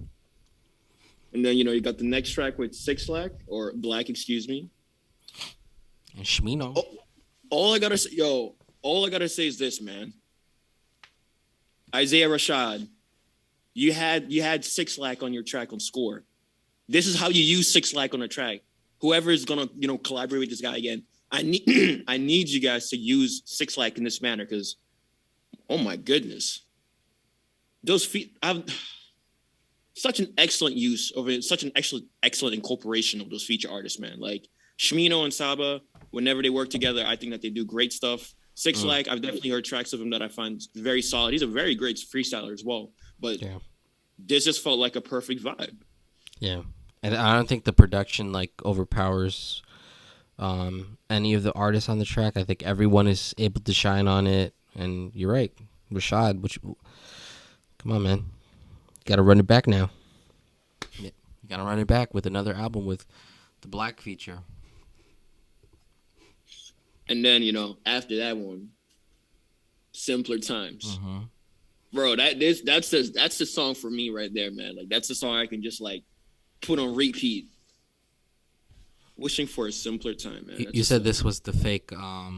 And then you got the next track with Black, excuse me. And Shmino. All I gotta say is this, man. Isaiah Rashad, you had 6 Lack on your track on Score. This is how you use 6 Lack on a track. Whoever is gonna collaborate with this guy again, I need you guys to use 6 Lack in this manner, because, oh my goodness, those feet. such an excellent use of it, such an excellent incorporation of those feature artists, man. Like Shmino and Saba, whenever they work together, I think that they do great stuff. Six Mm, Flag, I've definitely heard tracks of him that I find very solid. He's a very great freestyler as well. But yeah, this just felt like a perfect vibe. yeah. And I don't think the production like overpowers any of the artists on the track. I think everyone is able to shine on it. And you're right, Rashad. Come on, man, got to run it back now. Yeah, you got to run it back with another album with the Black feature. And then, after that one, Simpler Times. Mm-hmm. Bro, that's the song for me right there, man. Like that's the song I can just like put on repeat. Wishing for a simpler time, man. You said this was the fake no, All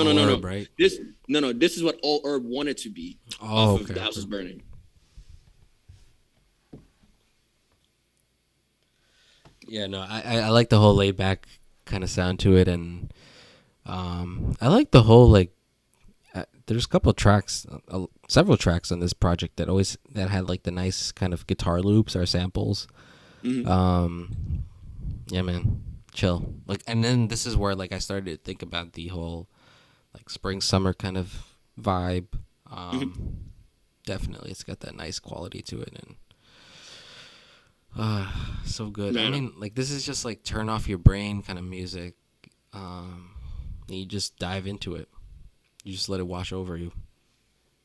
no, no, Herb, no. right? This is what All Herb wanted to be Oh, off okay. of The House is Burning. Yeah, no, I like the whole laid back kind of sound to it, and I like the whole like. There's a couple of tracks, several tracks on this project that had like the nice kind of guitar loops or samples. Mm-hmm. Yeah, man, chill. Like, and then this is where like I started to think about the whole like spring summer kind of vibe. Mm-hmm. Definitely, it's got that nice quality to it, and so good. I Man, mean, like this is just like turn off your brain kind of music. And you just dive into it. You just let it wash over you.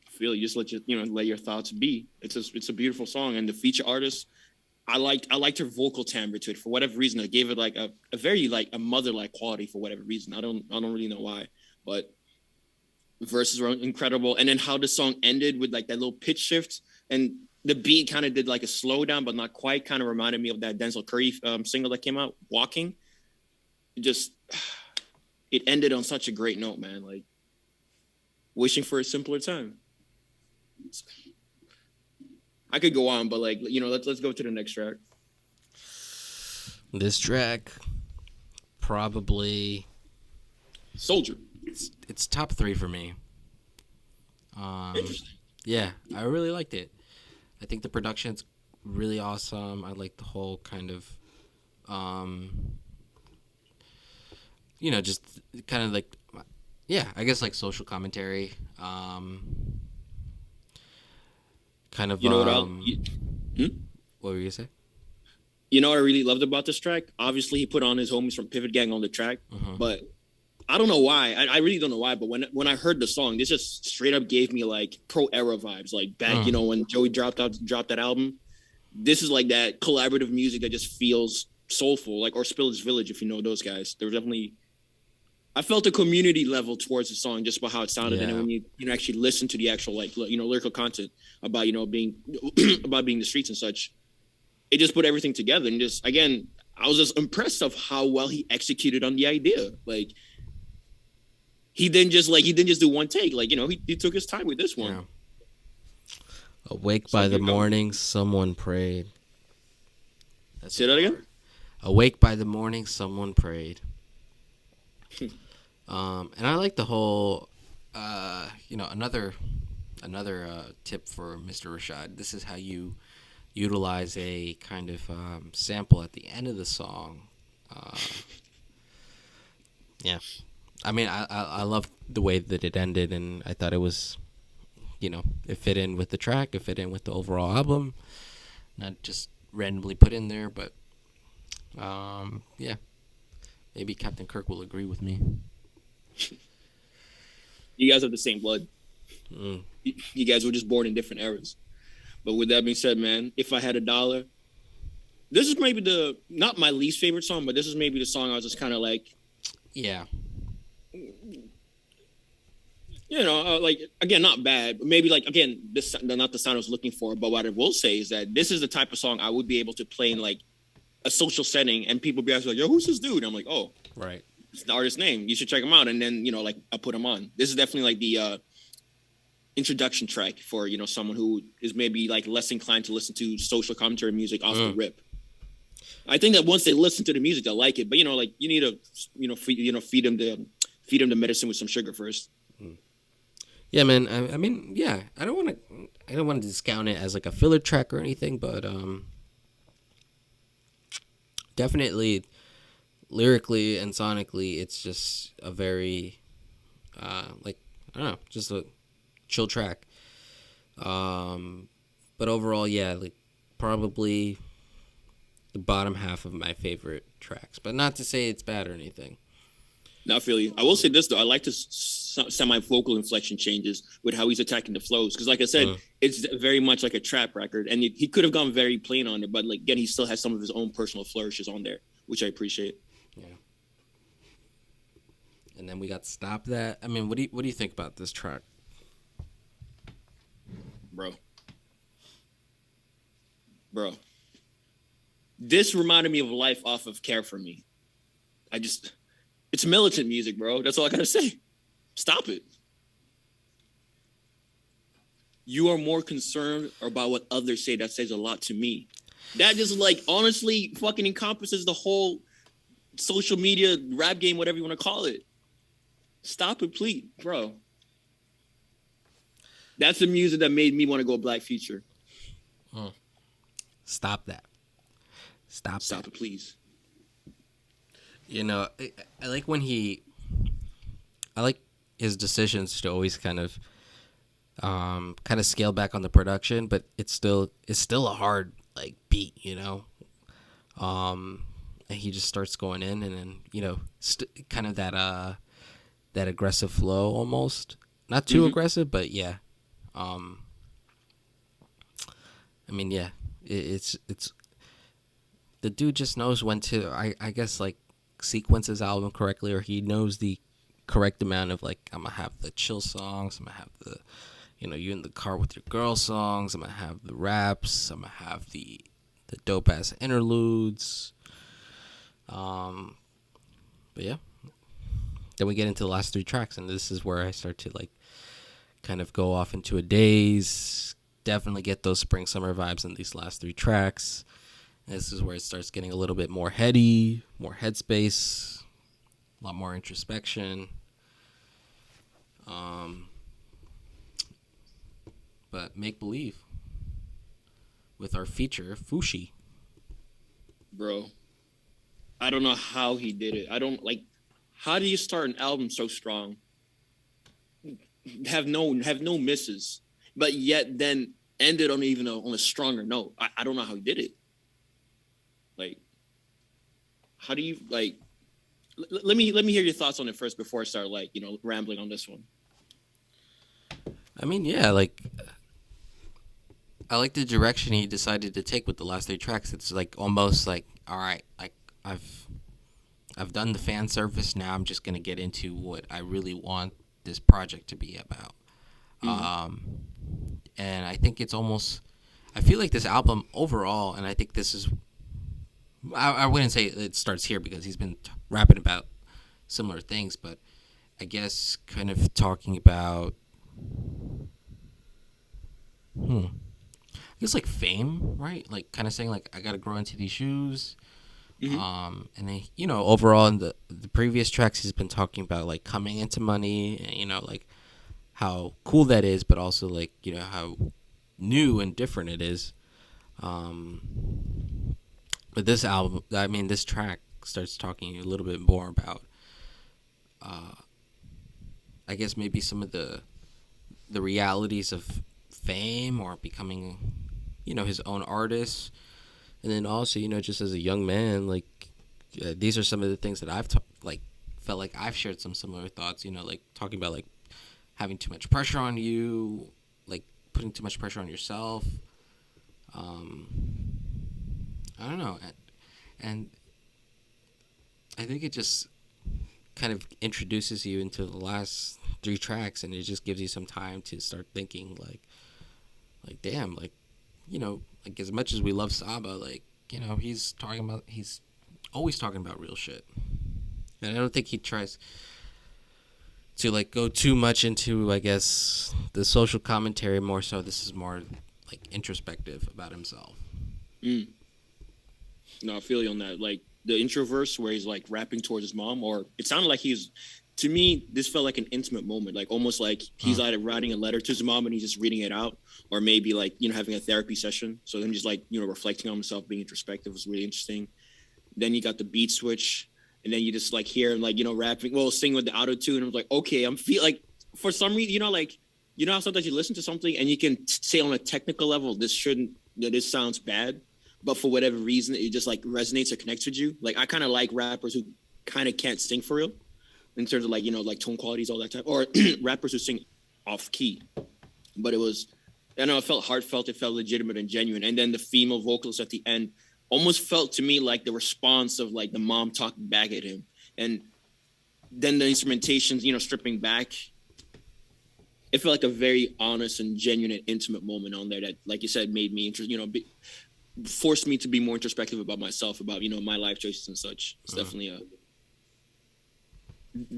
I feel you just let your thoughts be. It's a beautiful song, and the feature artist, I liked her vocal timbre to it for whatever reason. I gave it like a very like a mother like quality for whatever reason. I don't really know why, but verses were incredible, and then how the song ended with like that little pitch shift and the beat kind of did like a slowdown, but not quite. Kind of reminded me of that Denzel Curry single that came out, "Walking." It ended on such a great note, man. Like wishing for a simpler time. I could go on, but like let's go to the next track. This track, probably Soldier. it's top 3 for me. Interesting. Yeah, I really liked it. I think the production's really awesome. I like the whole kind of, just kind of like, yeah, I guess like social commentary. Kind of, You know what what were you gonna say? You know what I really loved about this track? Obviously, he put on his homies from Pivot Gang on the track, but I don't know why. I really don't know why. But when I heard the song, this just straight up gave me like pro era vibes, like back when Joey dropped that album. This is like that collaborative music that just feels soulful, like or Spillage Village, if you know those guys. There was definitely, I felt a community level towards the song just by how it sounded, and then when you actually listen to the actual like lyrical content about being about being the streets and such, it just put everything together. And just again, I was just impressed of how well he executed on the idea. Like he didn't just do one take. Like he took his time with this one. Yeah. Awake by the morning, someone prayed. Say that again. Awake by the morning, someone prayed. And I like the whole, another tip for Mr. Rashad. This is how you utilize a kind of sample at the end of the song. Yeah, I mean, I love the way that it ended, and I thought it was, it fit in with the track, it fit in with the overall album, not just randomly put in there, but yeah, maybe Captain Kirk will agree with me. You guys have the same blood. You guys were just born in different eras. But with that being said, man, if I had $1, this is maybe not my least favorite song, but this is maybe the song I was just kind of like, yeah, like again, not bad, but maybe like again, this not the sound I was looking for. But what I will say is that this is the type of song I would be able to play in like a social setting, and people be asking like, "Yo, who's this dude?" And I'm like, "Oh, right." It's the artist's name. You should check him out." And then, like I put him on. This is definitely like the introduction track for, someone who is maybe like less inclined to listen to social commentary music off the rip. I think that once they listen to the music, they'll like it. But, like you need to, feed them the medicine with some sugar first. Yeah, man. I mean, yeah. I don't want to discount it as like a filler track or anything, but definitely lyrically and sonically, it's just a very like I don't know, just a chill track. Um, but overall, yeah, like probably the bottom half of my favorite tracks. But not to say it's bad or anything. Now I feel you. I will say this though. I like the semi-vocal inflection changes with how he's attacking the flows. Because like I said, it's very much like a trap record, and he could have gone very plain on it, but like again, he still has some of his own personal flourishes on there, which I appreciate. Yeah. And then we got Stop That. I mean, what do you think about this track? Bro. Bro. This reminded me of Life off of Care for Me. It's militant music, bro. That's all I gotta say. Stop it. You are more concerned about what others say. That says a lot to me. That just like honestly fucking encompasses the whole social media rap game, whatever you want to call it. Stop it, please, bro. That's the music that made me want to go Black Future. Stop that. Stop it, please. You know, I like when I like his decisions to always kind of scale back on the production, but it's still a hard like beat, you know. And he just starts going in, and then kind of that aggressive flow almost, not too aggressive, but yeah. I mean, yeah, it's the dude just knows when to I guess like sequence his album correctly, or he knows the correct amount of like, I'm gonna have the chill songs, I'm gonna have the you in the car with your girl songs, I'm gonna have the raps, I'm gonna have the dope ass interludes. But yeah, then we get into the last three tracks, and this is where I start to like kind of go off into a daze. Definitely get those spring summer vibes in these last three tracks. This is where it starts getting a little bit more heady, more headspace, a lot more introspection. But Make Believe with our feature, Fushi. Bro, I don't know how he did it. I don't like, how do you start an album so strong? Have no misses, but yet then end it on a stronger note. I don't know how he did it. Like, how do you like? Let me hear your thoughts on it first before I start like rambling on this one. I mean, yeah, like I like the direction he decided to take with the last three tracks. It's like almost like, all right, like I've done the fan service. Now I'm just gonna get into what I really want this project to be about. And I think it's almost, I feel like this album overall, and I think this is, I wouldn't say it starts here because he's been rapping about similar things, but I guess kind of talking about, I guess like fame, right? Like kind of saying like, I gotta grow into these shoes. And then overall in the previous tracks he's been talking about like coming into money, and like how cool that is, but also like how new and different it is. But this album, I mean, this track starts talking a little bit more about, I guess maybe some of the realities of fame or becoming, his own artist. And then also, just as a young man, like these are some of the things that I've felt like I've shared some similar thoughts. Like talking about like having too much pressure on you, like putting too much pressure on yourself. I don't know, and I think it just kind of introduces you into the last three tracks, and it just gives you some time to start thinking like damn, like like as much as we love Saba, like he's always talking about real shit, and I don't think he tries to like go too much into, I guess, the social commentary. More so, this is more like introspective about himself. No, I feel you on that. Like the intro verse where he's like rapping towards his mom, or it sounded like he's to me, this felt like an intimate moment, like almost like he's either writing a letter to his mom and he's just reading it out, or maybe like, having a therapy session. So then just like, reflecting on himself, being introspective was really interesting. Then you got the beat switch, and then you just like hear him like, rapping, well, singing with the auto tune. And I was like, okay, I'm feel like for some reason, like, how sometimes you listen to something and you can say on a technical level, this sounds bad, but for whatever reason, it just like resonates or connects with you. Like I kind of like rappers who kind of can't sing for real in terms of like, like tone qualities, all that type, or rappers who sing off key. But it was, I know it felt heartfelt, it felt legitimate and genuine. And then the female vocalist at the end almost felt to me like the response of like the mom talking back at him. And then the instrumentations, stripping back. It felt like a very honest and genuine and intimate moment on there that, like you said, made me forced me to be more introspective about myself, about, my life choices and such. It's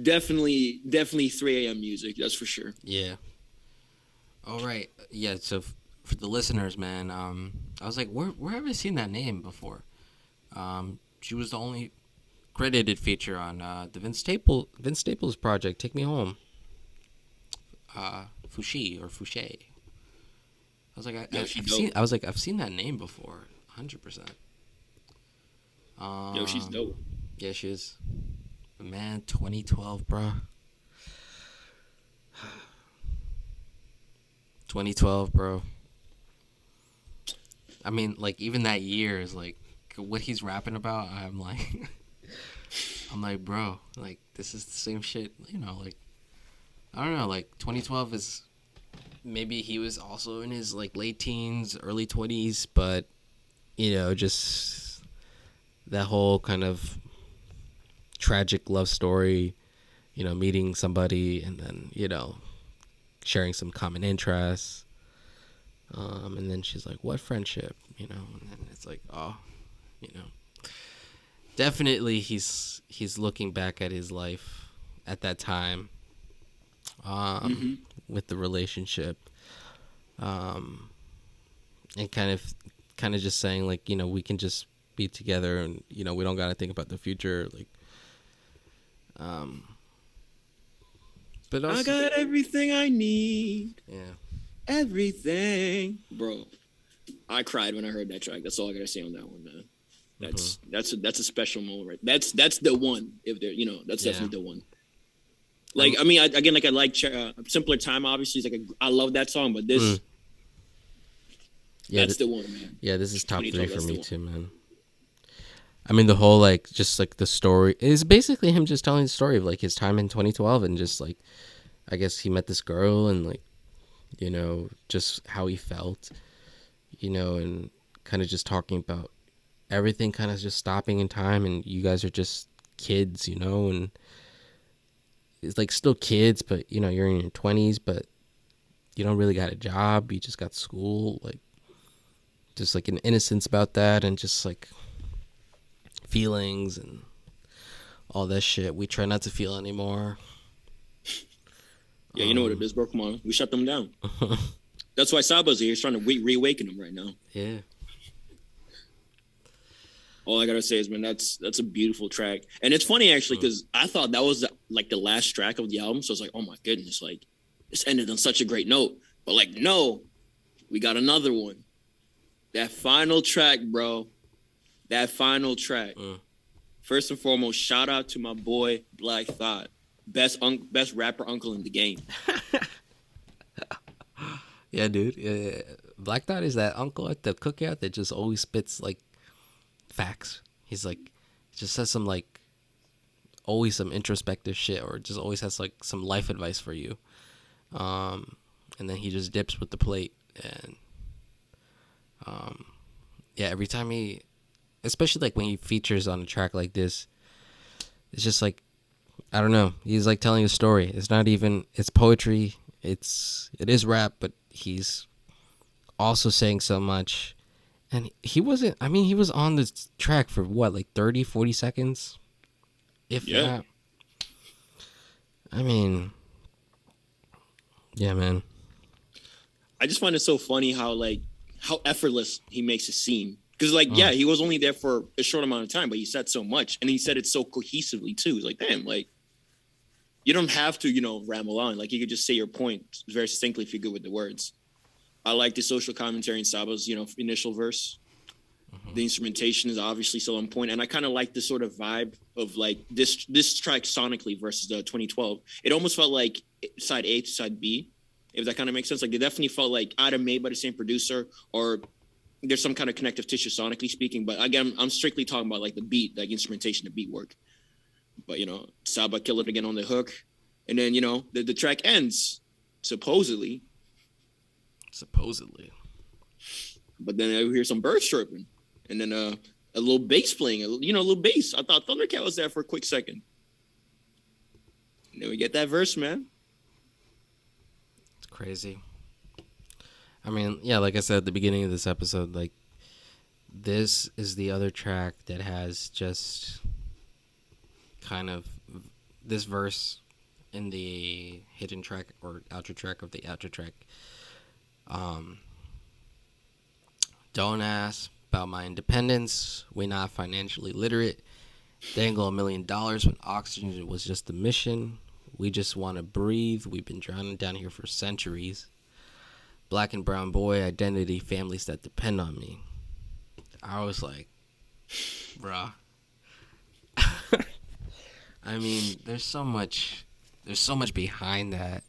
definitely 3 a.m. music. That's for sure. Yeah. All right. Yeah. So for the listeners, man, I was like, where have I seen that name before? She was the only credited feature on the Vince Staples project, Take Me Home. Fouché. I was like, I've seen that name before, 100%. Yo, she's dope. Yeah, she is. Man, 2012, bro. 2012, bro. I mean, like, even that year is like what he's rapping about. I'm like, bro, like, this is the same shit, like, I don't know, like, 2012 is, maybe he was also in his, like, late teens, early 20s, but, just that whole kind of tragic love story, meeting somebody and then, sharing some common interests. And then she's like, what friendship? And then it's like, oh, definitely he's looking back at his life at that time, with the relationship, and kind of just saying like, we can just be together and, we don't got to think about the future. Like, but also, I got everything I need. Yeah. Everything, bro. I cried when I heard that track. That's all I gotta say on that one, man. That's a special moment, right? That's the one. If there, that's definitely the one. Like, I mean, I like Simpler Time. Obviously, it's like I love that song, but this, that's the one, man. Yeah, this is top 3 for me too, man. I mean, the whole like just like the story is basically him just telling the story of like his time in 2012 and just like, I guess he met this girl and like, just how he felt, and kind of just talking about everything kind of just stopping in time, and you guys are just kids, and it's like still kids, but you're in your 20s, but you don't really got a job, you just got school, like just like an innocence about that, and just like feelings and all that shit we try not to feel anymore. Yeah, you know what it is, bro. Come on, we shut them down. That's why Saba's here. He's trying to reawaken them right now. Yeah. All I gotta say is, man, that's a beautiful track, and it's funny actually because I thought that was like the last track of the album. So I was like, oh my goodness, like this ended on such a great note. But like, no, we got another one. That final track, bro. That final track. First and foremost, shout out to my boy Black Thought. Best rapper uncle in the game. Yeah, dude. Yeah. Black Thought is that uncle at the cookout that just always spits like facts. He's like, just says some like, always some introspective shit, or just always has like some life advice for you. And then he just dips with the plate, and yeah, every time he, especially like when he features on a track like this, it's just like, I don't know. He's like telling a story. It's not even, it's poetry. It is rap, but he's also saying so much. And he was on this track for what, like 30, 40 seconds? If that. I mean, yeah, man. I just find it so funny how effortless he makes it seem. Because, like, yeah, he was only there for a short amount of time, but he said so much. And he said it so cohesively, too. It's like, damn, like, you don't have to, ramble on. Like you could just say your point very succinctly if you're good with the words. I like the social commentary in Saba's, initial verse. The instrumentation is obviously still on point, and I kind of like the sort of vibe of like this track sonically versus the 2012. It almost felt like side A to side B, if that kind of makes sense. Like they definitely felt like either made by the same producer or there's some kind of connective tissue sonically speaking. But again, I'm strictly talking about like the beat, like instrumentation, the beat work. But Saba killed it again on the hook, and then the track ends supposedly. But then I hear some birds chirping. And then a little bass playing, a little bass. I thought Thundercat was there for a quick second. And then we get that verse, man. It's crazy. I mean, yeah, like I said at the beginning of this episode, like, this is the other track that has just kind of this verse in the hidden track or outro track of the outro track. Don't ask about my independence. We're not financially literate. Dangle $1 million when oxygen was just a mission. We just want to breathe. We've been drowning down here for centuries. Black and brown boy, identity, families that depend on me. I was like, bruh. I mean, there's so much behind that.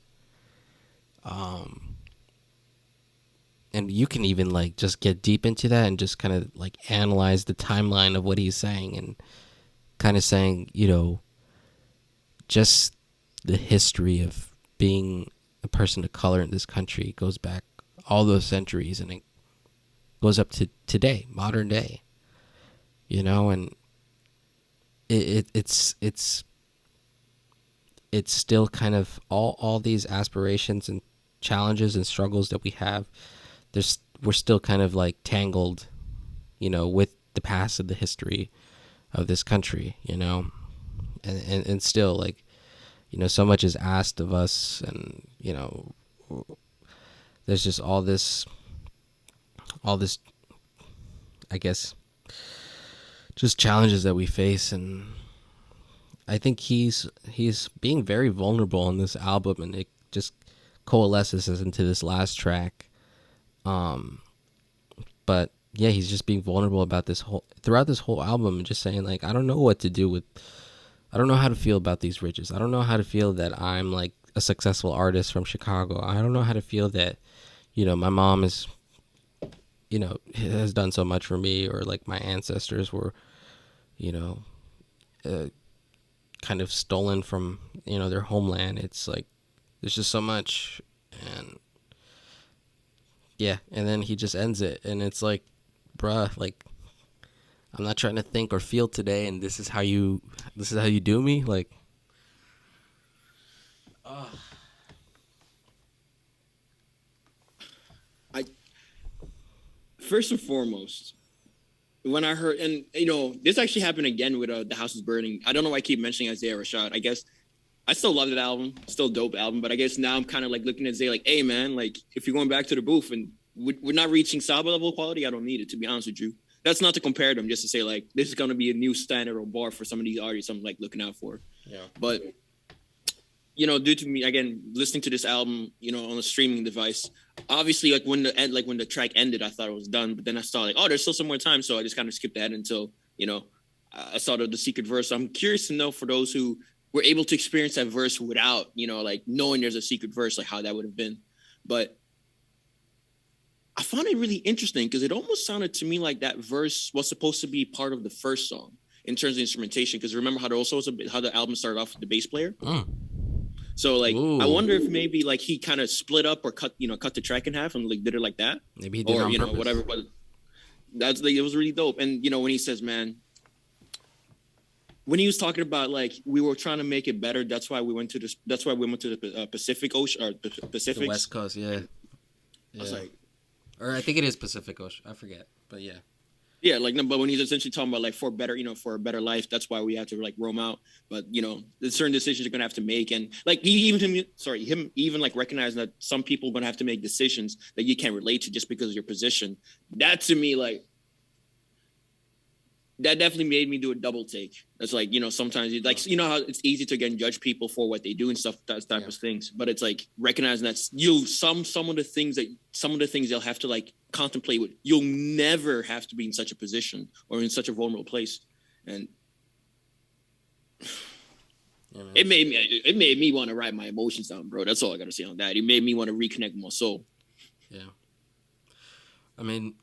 And you can even like just get deep into that and just kind of like analyze the timeline of what he's saying and kind of saying, just the history of being a person of color in this country goes back all those centuries, and it goes up to today, modern day, and it's still kind of all these aspirations and challenges and struggles that we have. We're still kind of like tangled, with the past of the history of this country, and still like, so much is asked of us, and there's just all this, I guess, just challenges that we face, and I think he's being very vulnerable on this album, and it just coalesces into this last track. But yeah, he's just being vulnerable about throughout this whole album, and just saying like, I don't know what to do with, I don't know how to feel about these riches. I don't know how to feel that I'm like a successful artist from Chicago. I don't know how to feel that, my mom is, has done so much for me, or like my ancestors were, kind of stolen from, their homeland. It's like, there's just so much, and yeah, and then he just ends it, and it's like, bruh, like, I'm not trying to think or feel today, and this is how you do me, like. First and foremost, when I heard, and this actually happened again with The House is Burning. I don't know why I keep mentioning Isaiah Rashad. I guess I still love that album, still dope album, but I guess now I'm kind of like looking at Zay like, hey man, like if you're going back to the booth and we're not reaching Saba level quality, I don't need it, to be honest with you. That's not to compare them, just to say like this is gonna be a new standard or bar for some of these artists I'm like looking out for. Yeah. But due to me again listening to this album, on a streaming device, obviously like when the track ended, I thought it was done, but then I saw like, oh, there's still some more time, so I just kind of skipped ahead until I saw the secret verse. I'm curious to know for those who were able to experience that verse without, like knowing there's a secret verse, like how that would have been. But I found it really interesting because it almost sounded to me like that verse was supposed to be part of the first song in terms of instrumentation. Because remember how the album started off with the bass player. So like, Ooh. I wonder if maybe like he kind of split up or cut the track in half and like did it like that. Maybe he did, or on purpose. Whatever. But that's like, it was really dope. And when he says, man, when he was talking about like we were trying to make it better, that's why we went to the Pacific Ocean or Pacific. The West Coast, yeah. I was like, or I think it is Pacific Ocean. I forget, but yeah. Yeah, like, no, but when he's essentially talking about like for a better life, that's why we have to like roam out. But there's certain decisions you're gonna have to make, and like him even like recognizing that some people are gonna have to make decisions that you can't relate to just because of your position. That to me, like, that definitely made me do a double take. That's like, sometimes like, how it's easy to again judge people for what they do and stuff, that type of things. But it's like recognizing that some of the things they'll have to like contemplate with, you'll never have to be in such a position or in such a vulnerable place. And it made me want to write my emotions down, bro. That's all I got to say on that. It made me want to reconnect with my soul. Yeah. I mean,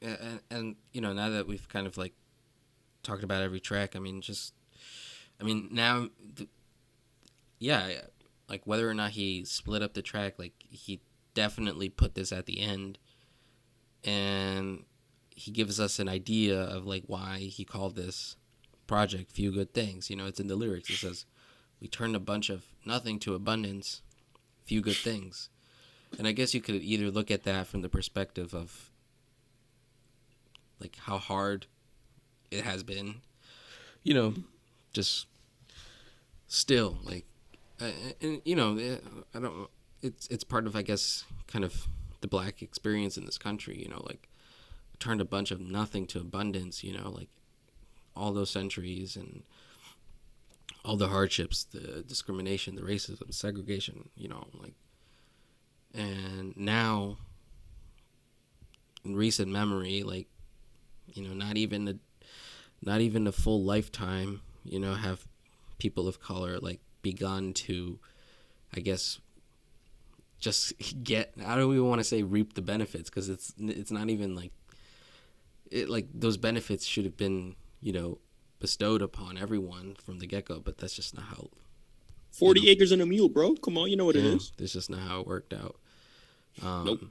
and now that we've kind of like talked about every track, now, like whether or not he split up the track, like he definitely put this at the end, and he gives us an idea of like why he called this project Few Good Things. It's in the lyrics. It says, we turned a bunch of nothing to abundance, few good things. And I guess you could either look at that from the perspective of like how hard it has been, just still like, and I don't. It's part of, I guess, kind of the Black experience in this country. Like turned a bunch of nothing to abundance. Like all those centuries and all the hardships, the discrimination, the racism, segregation. Like, and now in recent memory, like, not even a full lifetime, have people of color like begun to, I guess, just get, I don't even want to say reap the benefits, because it's not even like it, like those benefits should have been bestowed upon everyone from the get-go, but that's just not how 40 acres and a mule, bro. Come on, you know what it is. That's just not how it worked out. Nope.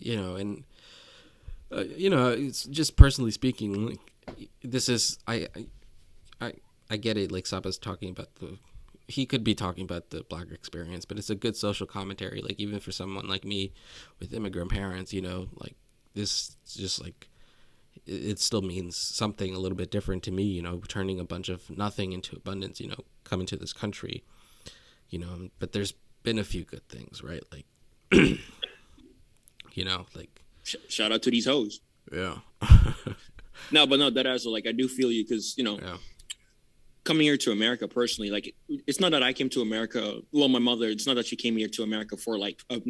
And it's just personally speaking, like this is I get it. Like Saba's talking about he could be talking about the Black experience, but it's a good social commentary. Like even for someone like me with immigrant parents, like this just like it still means something a little bit different to me. Turning a bunch of nothing into abundance. Coming to this country. But there's been a few good things, right? Like, like. Shout out to these hoes. Yeah. No, that also, like, I do feel you, because coming here to America personally, like, it's not that I came to America. Well, my mother, it's not that she came here to America for like a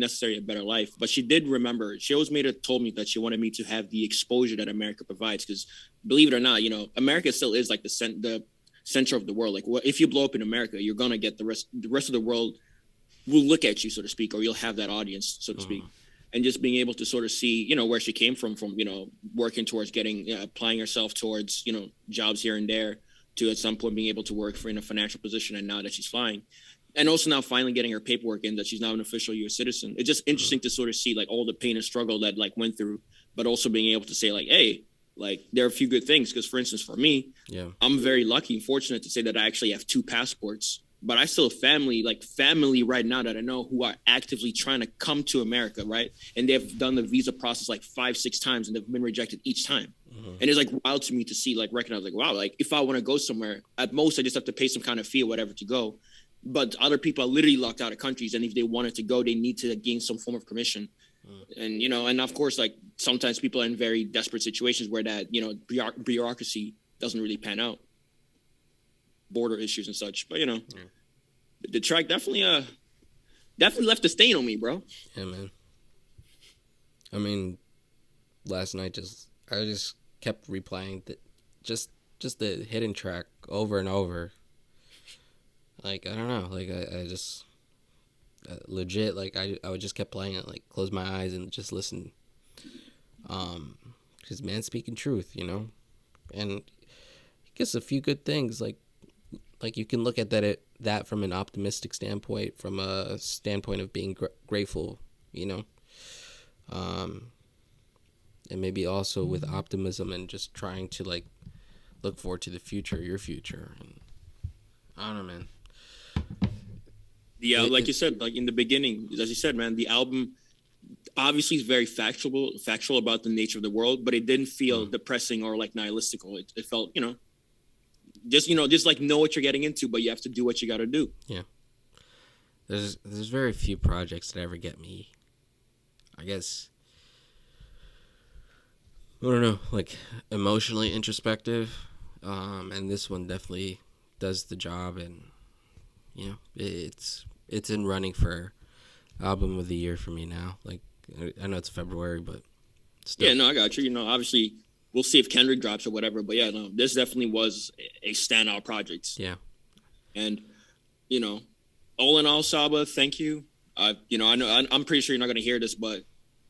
better life, but she did remember. She always told me that she wanted me to have the exposure that America provides, because believe it or not, America still is like the center of the world. Like, if you blow up in America, you're gonna get the rest of the world will look at you, so to speak, or you'll have that audience, so to speak. And just being able to sort of see, where she came from, working towards getting, applying herself towards, jobs here and there, to at some point being able to work in a financial position, and now that she's flying, and also now finally getting her paperwork in that she's now an official U.S. citizen. It's just interesting to sort of see like all the pain and struggle that like went through, but also being able to say like, hey, like there are a few good things. Because for instance, for me, I'm very lucky and fortunate to say that I actually have 2 passports. But I still have family right now that I know who are actively trying to come to America, right? And they've done the visa process like 5-6 times, and they've been rejected each time. And it's like wild to me to see, like, recognize, like, wow, like if I want to go somewhere, at most I just have to pay some kind of fee or whatever to go. But other people are literally locked out of countries, and if they wanted to go, they need to gain some form of permission. And and of course, like sometimes people are in very desperate situations where that bureaucracy doesn't really pan out. Border issues and such, but the track definitely left a stain on me, bro. Yeah, man. I mean, last night I just kept replaying just the hidden track over and over. Like, I don't know, like I just legit, like I would just kept playing it, like close my eyes and just listen. Because man's speaking truth, and I guess a few good things, like you can look at that from an optimistic standpoint, from a standpoint of being grateful, and maybe also with optimism and just trying to like look forward to the future, your future. And I don't know, man. Yeah, like you said, like in the beginning, as you said, man, the album obviously is very factual about the nature of the world, but it didn't feel depressing or like nihilistical. It felt, just like know what you're getting into, but you have to do what you got to do. Yeah. There's very few projects that ever get me, I guess, I don't know, like emotionally introspective. And this one definitely does the job, and it's in running for album of the year for me now. Like, I know it's February, but still. Yeah, no, I got you. Obviously, we'll see if Kendrick drops or whatever. But yeah, no, this definitely was a standout project. Yeah. And all in all, Saba, thank you. I know I'm pretty sure you're not going to hear this, but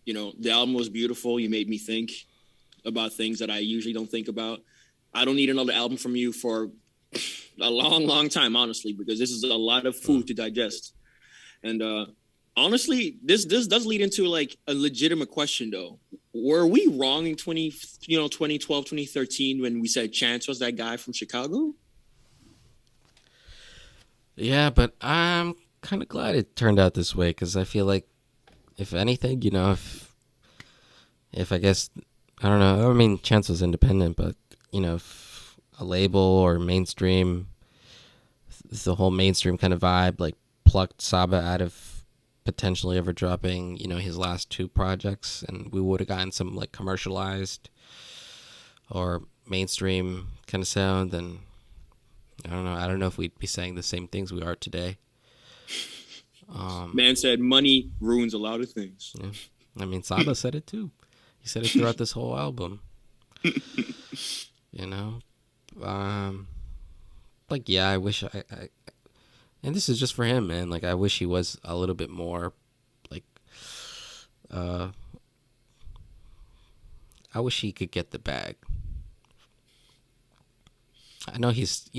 the album was beautiful. You made me think about things that I usually don't think about. I don't need another album from you for a long, long time, honestly, because this is a lot of food to digest. And honestly, this does lead into like a legitimate question, though. Were we wrong in 2012, 2013 when we said Chainz was that guy from Chicago? Yeah, but I'm kind of glad it turned out this way, because I feel like, if anything, if I guess, I don't know. I mean, Chance was independent, but if a label or mainstream, the whole mainstream kind of vibe, like, plucked Saba out of potentially ever dropping, his last two projects, and we would have gotten some like commercialized or mainstream kind of sound, then I don't know. I don't know if we'd be saying the same things we are today. Man said money ruins a lot of things. Yeah. I mean, Saba said it too. He said it throughout this whole album. Like, yeah, I wish I and this is just for him, man. Like, I wish he was a little bit more, like, I wish he could get the bag. I know he's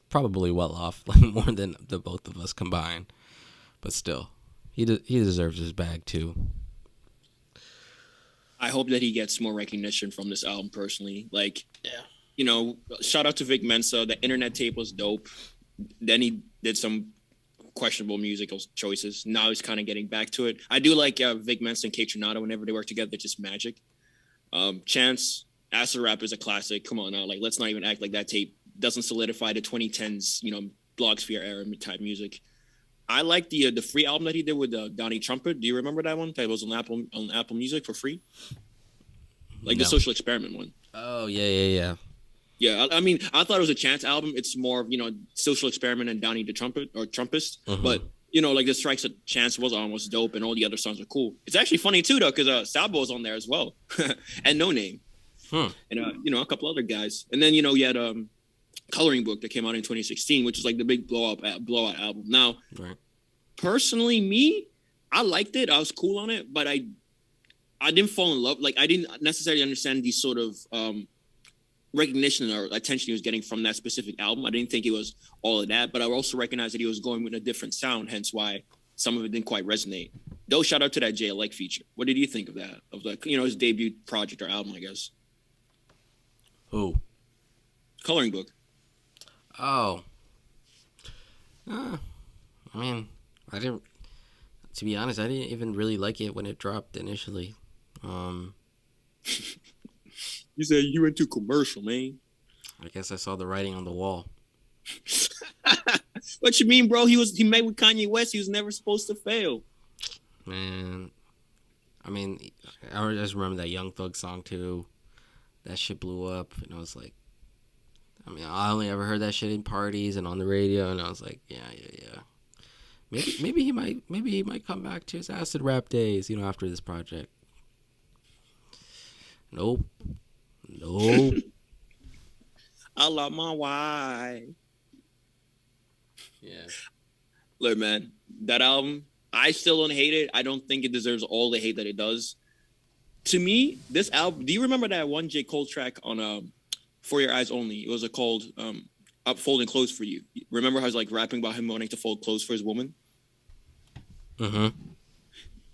probably well off, like, more than the both of us combined, but still, he deserves his bag too. I hope that he gets more recognition from this album personally. Like, yeah, shout out to Vic Mensa. The internet tape was dope. Then he did some questionable musical choices. Now he's kind of getting back to it. I do like Vic Mensa and Kate Tronado. Whenever they work together, they're just magic. Chance, As a Rap is a classic. Come on now. Like, let's not even act like that tape doesn't solidify the 2010s, Blogsphere era type music. I like the free album that he did with Donnie Trumpet. Do you remember that one? That was on Apple Music for free? Like the Social Experiment one. Oh, yeah. Yeah, I mean, I thought it was a Chance album. It's more, Social Experiment and Donnie the Trumpet or Trumpist. Mm-hmm. But, like the strikes that Chance was on was dope, and all the other songs are cool. It's actually funny, too, though, because Saba was on there as well. And No Name. And, a couple other guys. And then, you had Coloring Book that came out in 2016, which is like the big blowout album. Now, right. Personally, me, I liked it. I was cool on it, but I didn't fall in love. Like, I didn't necessarily understand the sort of recognition or attention he was getting from that specific album. I didn't think it was all of that, but I also recognized that he was going with a different sound, hence why some of it didn't quite resonate. Though, shout out to that Jay Like feature. What did you think of that? Of like, his debut project or album, I guess. Who? Coloring Book. Oh. I mean, to be honest, I didn't even really like it when it dropped initially. You said you went too commercial, man. I guess I saw the writing on the wall. What you mean, bro? He made with Kanye West. He was never supposed to fail. Man, I mean, I just remember that Young Thug song too. That shit blew up, and I was like, I mean, I only ever heard that shit in parties and on the radio, and I was like, yeah. Maybe he might come back to his acid rap days, after this project. Nope. I love my wife. Yeah. Look, man, that album, I still don't hate it. I don't think it deserves all the hate that it does. To me, this album, do you remember that one J. Cole track on For Your Eyes Only? It was called Up Folding Clothes for You. Remember how I was like rapping about him wanting to fold clothes for his woman? Mm-hmm.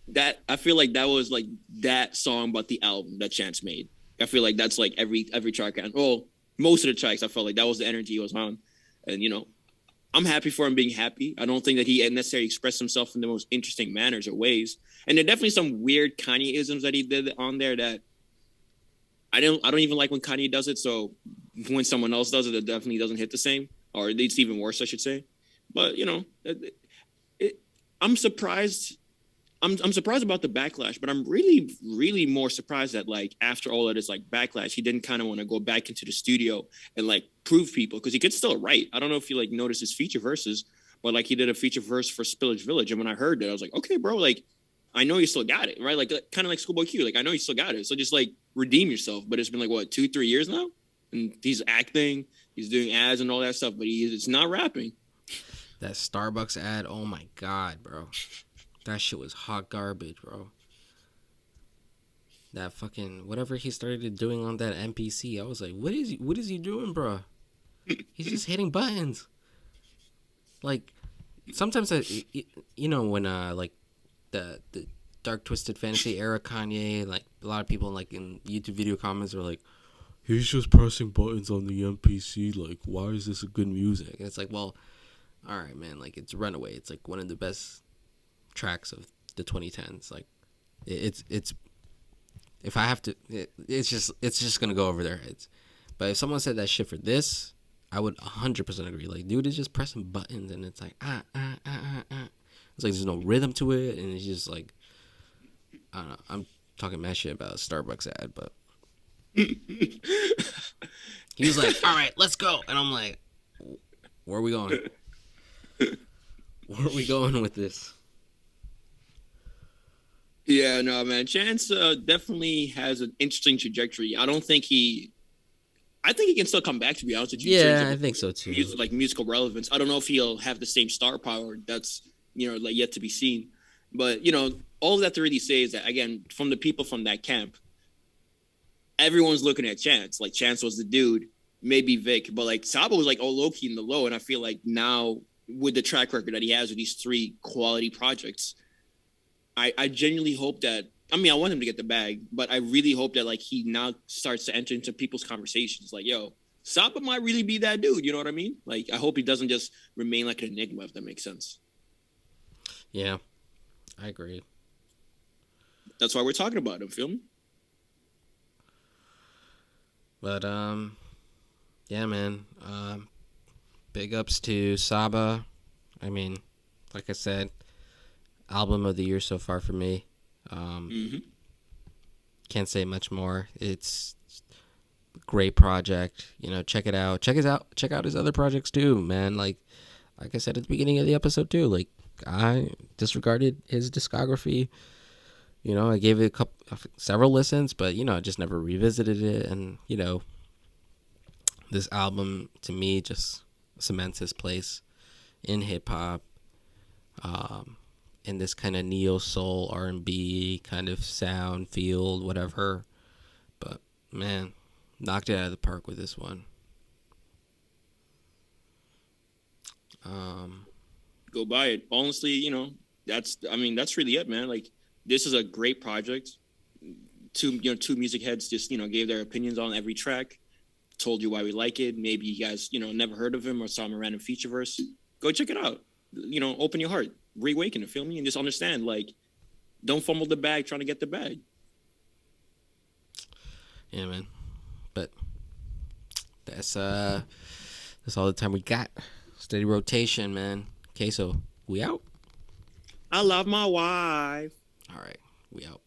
That, I feel like that was like that song about the album that Chance made. I feel like that's like every track. Well, most of the tracks, I felt like that was the energy he was on. And, I'm happy for him being happy. I don't think that he necessarily expressed himself in the most interesting manners or ways. And there are definitely some weird Kanye-isms that he did on there that I don't even like when Kanye does it. So when someone else does it, it definitely doesn't hit the same, or it's even worse, I should say. But, I'm surprised I'm surprised about the backlash, but I'm really more surprised that like after all of this like backlash, he didn't kind of want to go back into the studio and like prove people because he could still write. I don't know if you like noticed his feature verses, but like he did a feature verse for Spillage Village, and when I heard that, I was like, okay, bro, like I know you still got it, right? Like kind of like Schoolboy Q, like I know you still got it, so just like redeem yourself. But it's been like what 2-3 years now, and he's acting, he's doing ads and all that stuff, but it's not rapping. That Starbucks ad, oh my god, bro. That shit was hot garbage, bro. That fucking whatever he started doing on that NPC, I was like, what is he doing, bro? He's just hitting buttons. Like sometimes you know when like the dark twisted fantasy era Kanye, like a lot of people like in YouTube video comments are like, he's just pressing buttons on the NPC. Like, why is this a good music? And it's like, well, all right, man. Like, it's Runaway. It's like one of the best tracks of the 2010s. Like, it's if I have to, it's just gonna go over their heads. But if someone said that shit for this, I would 100% agree. Like, dude is just pressing buttons, and it's like It's like there's no rhythm to it, and it's just like I don't know. I'm talking mad shit about a Starbucks ad, but he was like, "All right, let's go," and I'm like, "Where are we going? Where are we going with this?" Yeah, no, man. Chance definitely has an interesting trajectory. I think he can still come back. To be honest with you, Yeah, I think so too. Like musical relevance. I don't know if he'll have the same star power. That's like yet to be seen. But all that to really say is that again, from the people from that camp, everyone's looking at Chance. Like Chance was the dude, maybe Vic, but like Saba was like low key in the low. And I feel like now with the track record that he has with these 3 quality projects, I genuinely hope that. I mean, I want him to get the bag, but I really hope that like he now starts to enter into people's conversations. Like, yo, Saba might really be that dude. You know what I mean? Like, I hope he doesn't just remain like an enigma, if that makes sense. Yeah, I agree. That's why we're talking about him. Feel me? But yeah, man. Big ups to Saba. I mean, like I said, album of the year so far for me. Can't say much more. It's a great project. Check it out. Check out his other projects too, man. Like I said at the beginning of the episode too. Like I disregarded his discography. I gave it several listens, but I just never revisited it. And this album to me just cements his place in hip hop. In this kind of neo soul R&B kind of sound, feel, whatever. But man, knocked it out of the park with this one. Go buy it. Honestly, that's really it, man. Like this is a great project. Two music heads just gave their opinions on every track, told you why we like it. Maybe you guys never heard of him or saw him a random feature verse. Go check it out. Open your heart, reawaken it, feel me, and just understand. Like, don't fumble the bag trying to get the bag. Yeah, man. But that's all the time we got. Steady rotation, man. Okay, so we out. I love my wife. All right, we out.